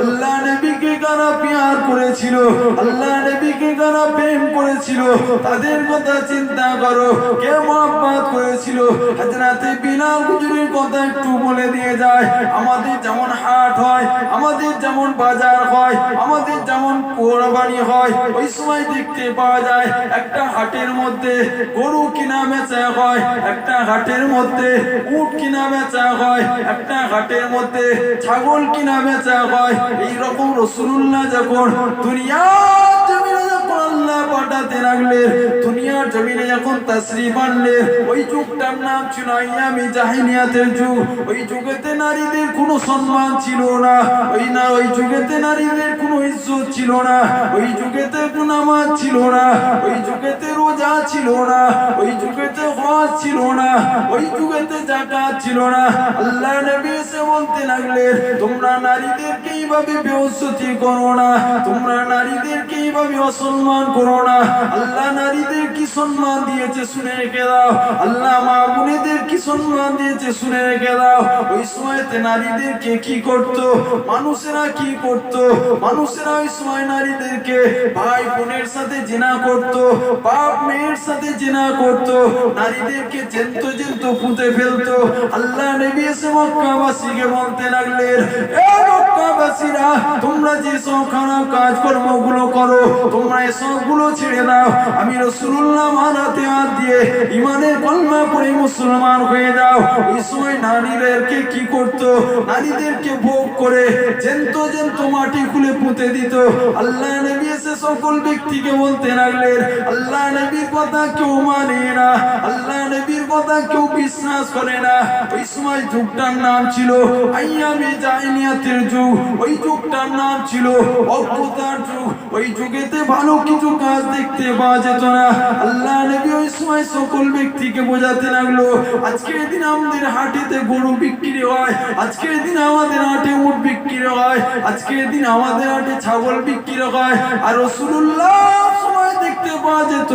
S2: আল্লাহ নবীকে কারা প্যার করেছিল, আল্লাহ নবীকে কারা প্রেম করেছিল, তাদের কথা চিন্তা করো। কে মহব্বত করেছিল? হযরতে বিলাল হুজুরের কথা একটু বলে দিয়ে যায়। আমাদের যেমন হাট হয়, আমাদের যেমন বাজার হয়, আমাদের যেমন কোরবানি হয়, ওই সময় দেখতে পাওয়া যায় একটা হাটের মধ্যে গরু কিনা বেচা হয়, একটা হাটের মধ্যে উট কিনা বেচা হয়, একটা হাটের মধ্যে ছাগল কিনা বেচা হয়। এইরকম রাসূলুল্লাহ যখন দুনিয়ার জমিনে যখন আল্লাহ পাঠাতে লাগলেন, দুনিয়ার জমিনে যখন তাশরীফ আনলেন, ওই যুগটার নাম ছিল আইয়ামে জাহিলিয়াতের যুগ। ওই যুগেতে নারীদের কোনো সম্মান ছিল না, ওই যুগেতে নারীদের কোনো ইজ্জত ছিল না, ওই যুগেতে কোনো নামাজ ছিল না, ওই যুগেতে রোজা ছিল না, ওই যুগেতে হজ ছিল না, ওই যুগেতে যাকাত ছিল না। আল্লাহ নবী এসে বলতে লাগলেন, তোমরা নারীদেরকে এইভাবে বেইজ্জতি করো না, তোমরা নারীদেরকে এইভাবে অসম্মান করো না। আল্লাহ নারীদের কি সম্মান দিয়েছে শুনে রেখে দাও, আল্লাহ মা বোনেদের কি সম্মান দিয়েছে শুনে রেখে দাও। ওই সময়তে নারীদেরকে কি করতো, মানুষেরা কি করতো, মানুষেরা ওই সময় নারীদেরকে ভাই বোনের সাথে জিনা করতো, বাপ মেয়ের সাথে জিনা করতো, নারীদেরকে জেন্ত জেন্ত পুঁতে ফেলতো। আল্লাহ নবী এসে মক্কাবাসীকে বলতে লাগলেন, এ মক্কাবাসীরা, তোমরা যে সব খারাপ কাজকর্মগুলো করো, তোমরা এসবগুলো ছেড়ে দাও। আমি রাসূলুল্লাহ মানাতে হাত দিয়ে ইমানের কলমা পড়ে মুসলমান হয়ে যাও। ওই সময় নারীদেরকে কি করতো, নারীদেরকে ভোগ করে জেন্ত জেন্ত মাটি খুলে পুঁতে দিত। আল্লাহ নবী এসে সকল ব্যক্তিকে বলতে লাগলেন, আল্লাহ নবীর কথা কেউ মানে না, আল্লাহ নবীর কথা কেউ বিশ্বাস করে না। ওই সময় যুগটার নাম ছিল আইয়ামে জাহিলিয়াতের যুগ, ওই যুগটার নাম ছিল অজ্ঞতার যুগ। ওই যুগেতে ভালো কিছু কাজ দেখতে পাওয়া যেত না। আল্লাহ নবী ওই সময় সকল ব্যক্তিকে বোঝাতে লাগলো, আজকের দিন আমাদের হাটেতে গরু বিক্রি হয়, আজকের দিন আমাদের হাটে উট বিক্রি হয়, আজকের দিন আমাদের হাটে ছাগল বিক্রি হয়। আর রাসূলুল্লাহ সময় দেখতে পাওয়া যেত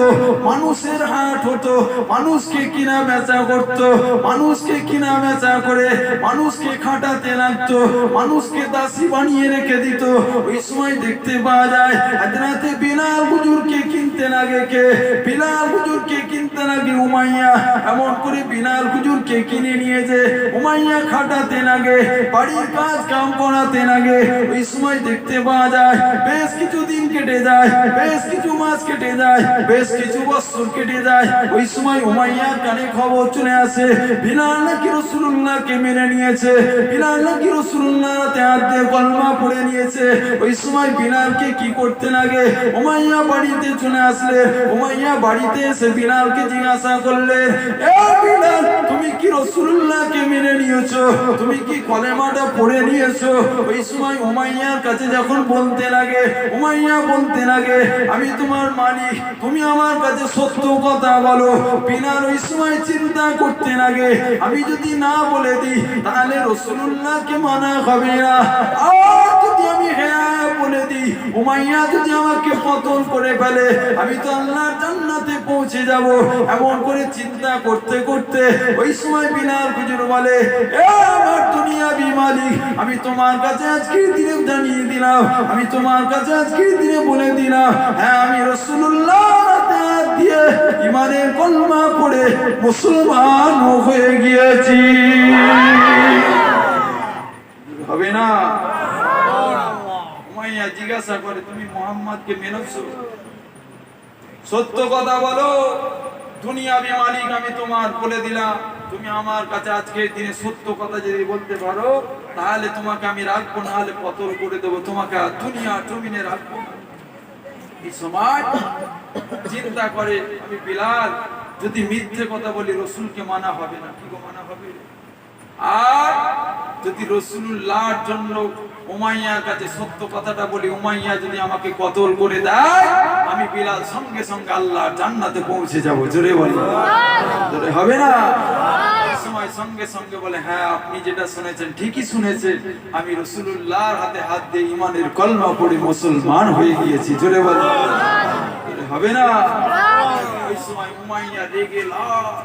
S2: মানুষের হাট হতো, মানুষকে কিনা বেচা করতো, মানুষকে কিনা বেচা করে মানুষকে খাটাতে লাগতো, মানুষকে দাসী বানিয়ে রেখে দিত। ওই সময় দেখতে পাওয়া যায় হযরতে বিলাল হুজুরকে কিনতে লাগে কে? বিলাল হুজুরকে কিনতে লাগে উমাইয়া। এমন করে বিলাল হুজুরকে কিনে নিয়ে যে উমাইয়া খাটাতে লাগে, বাড়ির কাজ কাম করাতে লাগে। ওই সময় দেখতে পাওয়া যায় বেশ কিছু দিন কেটে যায়, বেশ কিছু মাস কেটে যায়, বেশ কিছু বছর কেটে যায়। ওই সময় উমাইয়ার কানে খবর চলে আসে বিলাল নাকি রাসূলুল্লাহকে মেনে নিয়েছে, বিলাল নাকি রাসূলুল্লাহর হাত দিয়ে কলমা পড়ে নিয়েছে। ওই সময় বিলালকে কি করতে লাগে, উমাইয়া বাড়িতে চলে আসলে উমাইয়া বাড়িতে এসে বিলালকে জিজ্ঞাসা করলেন, এ বিলাল, তুমি কি রাসূলুল্লাহকে মেনে নিয়েছো? তুমি কি কলেমাটা পড়ে নিয়েছো? ওই সময় উমাইয়ার কাছে যখন বলতে লাগে, উমাইয়া বলতে লাগে, আমি তোমার মালিক, তুমি আমার কাছে সত্য কথা বলো। বিলাল ওই সময় চিন্তা করতে লাগে, আমি যদি না বলে দিই তাহলে রাসূলুল্লাহকে মানা হবে না, আর যদি আমি হ্যাঁ বলে দিই উমাইয়া যদি আমাকে কতল করে ফেলে আমি তো আল্লাহর জান্নাতে পৌঁছে যাব। এমন করে চিন্তা করতে করতে ওই সময় বিলাল হুজুর বলে, এ আমার দুনিয়াবি মালিক, আমি তোমার কাছে আজকের দিনে জানিয়ে দিলাম, আমি তোমার কাছে আজকের দিনে বলে দিলাম, হ্যাঁ আমি রাসূলুল্লাহর হাতে হাত দিয়ে ঈমানের কলমা পড়ে মুসলমান হয়ে গিয়েছি। হবে না? উমাইয়া জিজ্ঞাসা করে, তুমি মুহাম্মদকে মেনেছো? সত্য কথা বলো, দুনিয়াবি মালিক আমি তোমার বলে দিলাম, তুমি আমার কাছে আজকের দিনে সত্য কথা যদি বলতে পারো তাহলে তোমাকে আমি রাখবো, না হলে কতল করে দেবো, তোমাকে দুনিয়া জমিনে রাখবো না। এই সময় চিন্তা করে, আমি বিলাল যদি মিথ্যে কথা বলি রাসূলকে মানা হবে না। কি গো, মানা হবে? আর যদি রাসূলুল্লাহর জন্য উমাইয়ার কাছে সত্য কথাটা বলি, উমাইয়া যদি আমাকে কতল করে দেয়, আমি বিলাল সঙ্গে সঙ্গে আল্লাহর জান্নাতে পৌঁছে যাব। জোরে বলি, জোরে হবে না? এই সময় সঙ্গে সঙ্গে বলে, হ্যাঁ আপনি যেটা শুনেছেন ঠিকই শুনেছেন, আমি রাসূলুল্লাহর হাতে হাত দিয়ে ঈমানের কলমা পড়ে মুসলমান হয়ে গিয়েছি। জোরে বলি, জোরে হবে না? ওই সময় উমাইয়া রেগে লাল,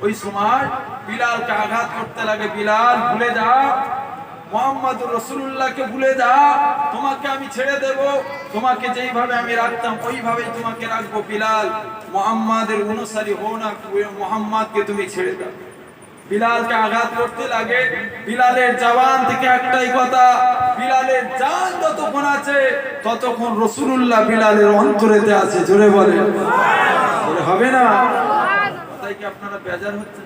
S2: ওই সময় বিলালকে আঘাত করতে লাগে, বিলাল ভুলে যাও, মুহাম্মদুর রাসূলুল্লাহকে ভুলে যাও, তোমাকে আমি ছেড়ে দেব, তোমাকে যেইভাবে আমি রাখতাম ওইভাবেই তোমাকে রাখবো। বিলাল মুহাম্মাদের অনুসারী হও না, মুহাম্মদকে তুমি ছেড়ে দাও। বিলালকে আঘাত করতে লাগে, বিলালের জবান থেকে একটাই কথা, বিলালের জান যতক্ষণ আছে ততক্ষণ রাসূলুল্লাহ বিলালের অন্তরেতে আছে। জোরে বলে, জোরে হবে না? তাই কি আপনারা বেজার হচ্ছেন?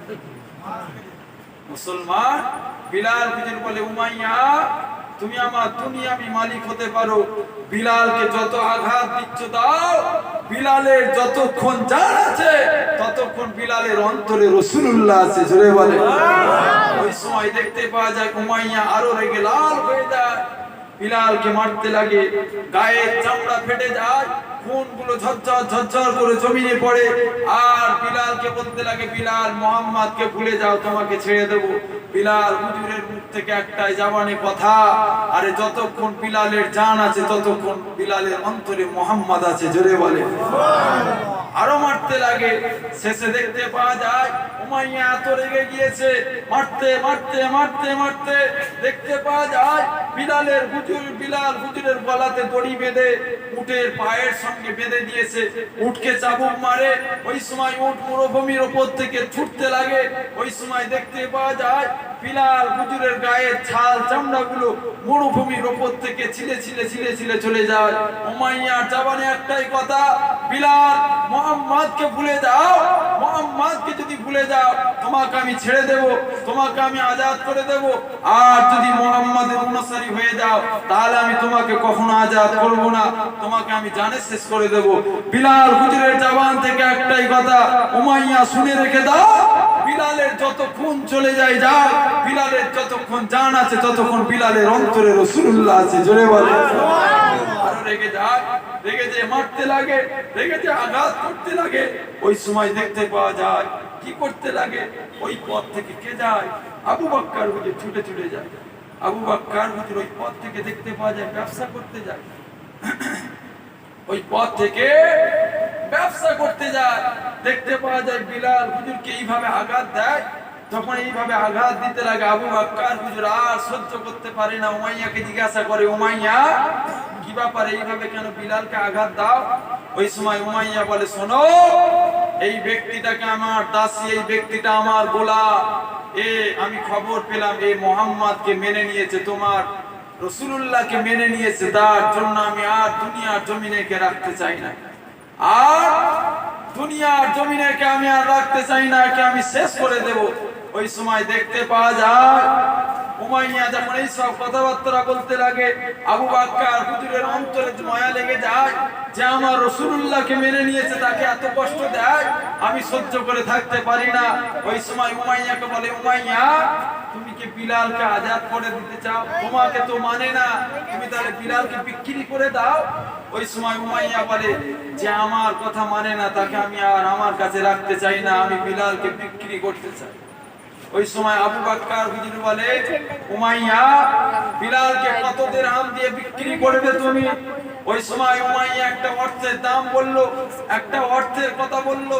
S2: মুসলমান বিলাল হুজুর বলে, উমাইয়া তুমি আমার দুনিয়াবি মালিক হতে পারো, বিলালকে যত আঘাত দিচ্ছ দাও, বিলালের যতক্ষণ জান আছে ততক্ষণ বিলালের অন্তরে রাসূলুল্লাহ আছে। জোরে বলে। ওই সময় দেখতে পাওয়া যায় উমাইয়া আরো রেগে লাল হয়ে যায়, বিলালকে মারতে লাগে, গায়ের চামড়া ফেটে যায়, খুনগুলো ঝরঝর ঝরঝর করে জমিনে পড়ে, আর বিলালকে বলতে লাগে, বিলাল মুহাম্মদকে ভুলে যাও, তোমাকে ছেড়ে দেব। বিলাল হুজুরের মুখ থেকে একটাই জবানে কথা, আরে যতক্ষণ বিলালের জান আছে ততক্ষণ বিলালের অন্তরে মুহাম্মদ আছে। জোরে বলে। আরো মারতে লাগে, শেষে দেখতে পাওয়া যায় উমাইয়া এত রেগে গিয়েছে, মারতে মারতে মারতে মারতে দেখতে পাওয়া যায় বিলাল হুজুরের গলাতে দড়ি বেঁধে উটের পায়ের সঙ্গে বেঁধে দিয়েছে, উটকে চাবুক মারে। ওই সময় উট মরুভূমির উপর থেকে ছুটতে লাগে, ওই সময় দেখতে পাওয়া যায় বিলাল হুজুরের গায়ের ছাল চামড়াগুলো মরুভূমির উপর থেকে ছিলে ছিলে ছিলে ছিলে চলে যায়। উমাইয়ার জবানে একটাই কথা, বিলাল মুহাম্মদকে ভুলে যাও, মুহাম্মদকে যদি ভুলে যাও তোমাকে আমি ছেড়ে দেব, তোমাকে আমি আজাদ করে দেব, আর যদি মুহাম্মদের অনুসারী হয়ে যাও তাহলে আমি তোমাকে কখনো আজাদ করব না, তোমাকে আমি জানে শেষ করে দেব। বিলাল হুজুরের জবান থেকে একটাই কথা, উমাইয়া শুনে রেখে দাও, বিলালের যত খুন চলে যায় যাক, বিলালের যতক্ষণ জান আছে ততক্ষণ বিলালের অন্তরে রাসূলুল্লাহ আছে। জোরে বলে। আরো রেগে যায়, রেগে যে মারতে লাগে, রেগে যে আঘাত করতে লাগে। ওই সময় দেখতে পাওয়া যায় কি করতে লাগে, ওই পথ থেকে কে যায়? আবু বকর হুজুর ছুটে ছুটে যায়। আবু বকর হুজুর ওই পথ থেকে দেখতে পাওয়া যায় ব্যবসা করতে যায়, ওই পথ থেকে ব্যবসা করতে যায়। দেখতে পাওয়া যায় বিলাল হুজুরকে এইভাবে আঘাত দেয়, যখন এইভাবে আঘাত দিতে লাগে আবু বকর হুজুর আর সহ্য করতে পারে না, উমাইয়াকে জিজ্ঞাসা করে, উমাইয়া কি ব্যাপার, এইভাবে কেন বিলালকে আঘাত দাও? ওই সময় উমাইয়া বলে, শোনো, এই ব্যক্তিটাকে আমার দাসী, এই ব্যক্তিটা আমার গোলাম, আমি খবর পেলাম এই মুহাম্মদকে মেনে নিয়েছে, তোমার রাসূলুল্লাহকে মেনে নিয়েছে, তার জন্য আমি আর দুনিয়ার জমিনে কে রাখতে চাই না, আর দুনিয়ার জমিনে কে আমি আর রাখতে চাই না, একে আমি শেষ করে দেব। ওই সময় দেখতে পাওয়া যায়
S1: উমাইয়া যখন এই সব কথাবার্তা বলতে লাগে, আবু বকর হুজুরের অন্তরে মায়া লেগে যায় যে আমার রাসূলুল্লাহকে মেনে নিয়েছে, তাকে এত কষ্ট দেয়, আমি সহ্য করে থাকতে পারি না। ওই সময় উমাইয়াকে বলে, উমাইয়া তুমি কি বিলালকে আজাদ করে দিতে চাও? তোমাকে তো মানে না, তুমি তাহলে বিলালকে বিক্রি করে দাও। ওই সময় উমাইয়া বলে যে আমার কথা মানে না, তাকে আমি আর আমার কাছে রাখতে চাই না, আমি বিলালকে বিক্রি করতে চাই। ওই সময় আবু বকর হুজুর বলে, উমাইয়া বিলালকে কত দিরহাম দিয়ে বিক্রি করবে তুমি? ওই সময় উমাইয়া একটা অর্থের দাম বলল, একটা অর্থের কথা বলল।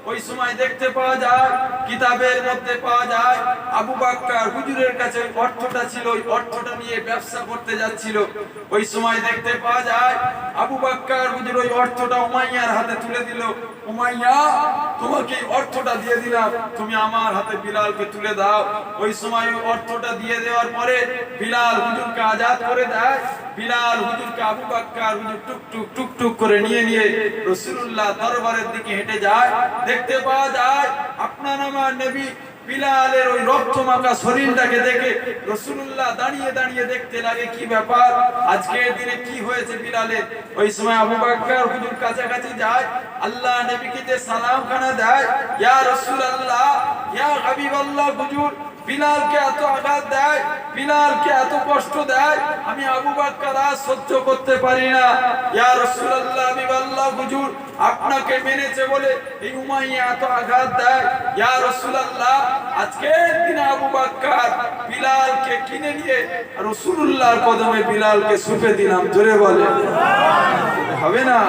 S1: ওই সময় দেখতে পাওয়া যায়, কিতাবের মধ্যে পাওয়া যায়, আবু বকর হুজুরের কাছে ওই অর্থটা ছিল, ওই অর্থটা নিয়ে ব্যবসা করতে যাচ্ছিল। ওই সময় দেখতে পাওয়া যায়, আবু বকর হুজুর ওই অর্থটা উমাইয়ার হাতে তুলে দিল। উমাইয়া তোমাকে এই অর্থটা দিয়ে দিলাম, তুমি আমার হাতে বিলালকে তুলে দাও। ওই সময় ওই অর্থটা দিয়ে দেওয়ার পরে বিলাল হুজুরকে আজাদ করে দেয়। বিলাল হুজুরকে আবু বকর হুজুর টুক টুক টুক করে নিয়ে নিয়ে রাসূলুল্লাহ দরবারের দিকে হেঁটে যায়। দেখতে পাওয়া যায় আপনার আমার নবী বিলালের ওই রক্তমাখা শরীরটাকে দেখে রাসূলুল্লাহ দাঁড়িয়ে দাঁড়িয়ে দেখতে লাগে কি ব্যাপার, আজকের দিনে কি হয়েছে বিলালের। ওই সময় আবু বকর হুজুর কাছাকাছি যায়, আল্লাহ নবীকে যে সালাম খানা দেয়, ইয়া রাসূলুল্লাহ, ইয়া হাবিবাল্লাহ হুজুর, বিলালকে এত আঘাত দেয়, বিলালকে এত কষ্ট দেয়, আমি আবু বকর আর সহ্য করতে পারি না। ইয়া রাসূলুল্লাহ, হাবিবাল্লাহ হুজুর, আপনাকে মেনেছে বলে এই উমাইয়া এত আঘাত দেয়। ইয়া রাসূলুল্লাহ, আজকের দিনে আবু বকর বিলালকে কিনে নিয়ে রাসূলুল্লাহর কদমে বিলালকে সুপে দিলাম। জোরে বলে হবে না?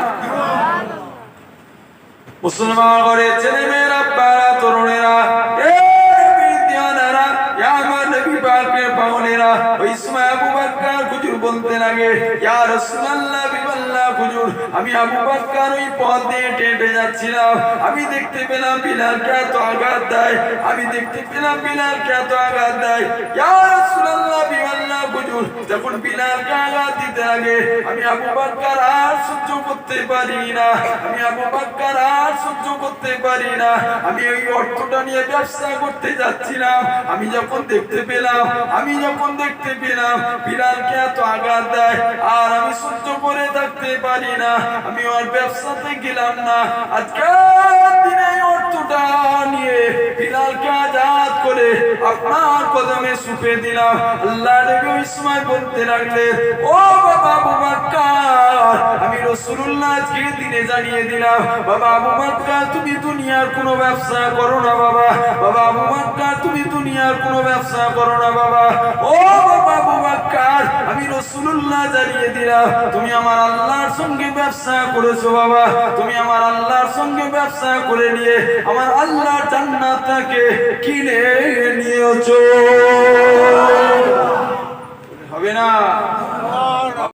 S1: মুসলমান ঘরে ছেলে মেয়েরা, বাবা তরুণেরা, ওই সময় আবু বকর হুজুর বলতে লাগে, ইয়া রাসূলুল্লাহ, বিল্লাহ হুজুর, আমি আবু বকর ওই পথ দিয়ে হেঁটে যাচ্ছিলাম, আমি দেখতে পেলাম বিলালকে এত আঘাত দেয়, আমি দেখতে পেলাম বিলালকে এত আঘাত দেয়। ইয়া রাসূলুল্লাহ, বিল্লাহ হুজুর, যখন বিলালকে আঘাত দিতে লাগে, আমি আবু বকর আর সহ্য করতে পারি না, আমি আবু বকর আর সহ্য করতে পারি না, আমি ওই অর্থটা নিয়ে ব্যবসা করতে যাচ্ছিলাম, আমি যখন দেখতে পেলাম বিলালকে এত আঘাত দেয়, আর আমি সহ্য করে থাকতে পারি না, আমি ওর ব্যবসাতে গেলাম না। আজকের দিনে অর্থটা নিয়ে বিলালকে আজাদ করে আপনার কদমে সুপে দিলাম। আল্লাহ নবী ওই সময় বলতে লাগলেন, ও বাবা আবু বকর, আমি রাসূলুল্লাহ আজকের দিনে জানিয়ে দিলাম, বাবা আবু বকর, তুমি দুনিয়ার কোনো ব্যবসা করো না বাবা, বাবা আবু বকর, তুমি দুনিয়ার কোনো ব্যবসা করো না বাবা। ও বাবা আবু বকর, আমি রাসূলুল্লাহ জানিয়ে দিলাম, তুমি আমার আল্লাহর সঙ্গে ব্যবসা করেছো বাবা, তুমি আমার আল্লাহর সঙ্গে ব্যবসা করে নিয়ে আমার আল্লাহর জান্নাতটাকে কিনে নিয়েছো।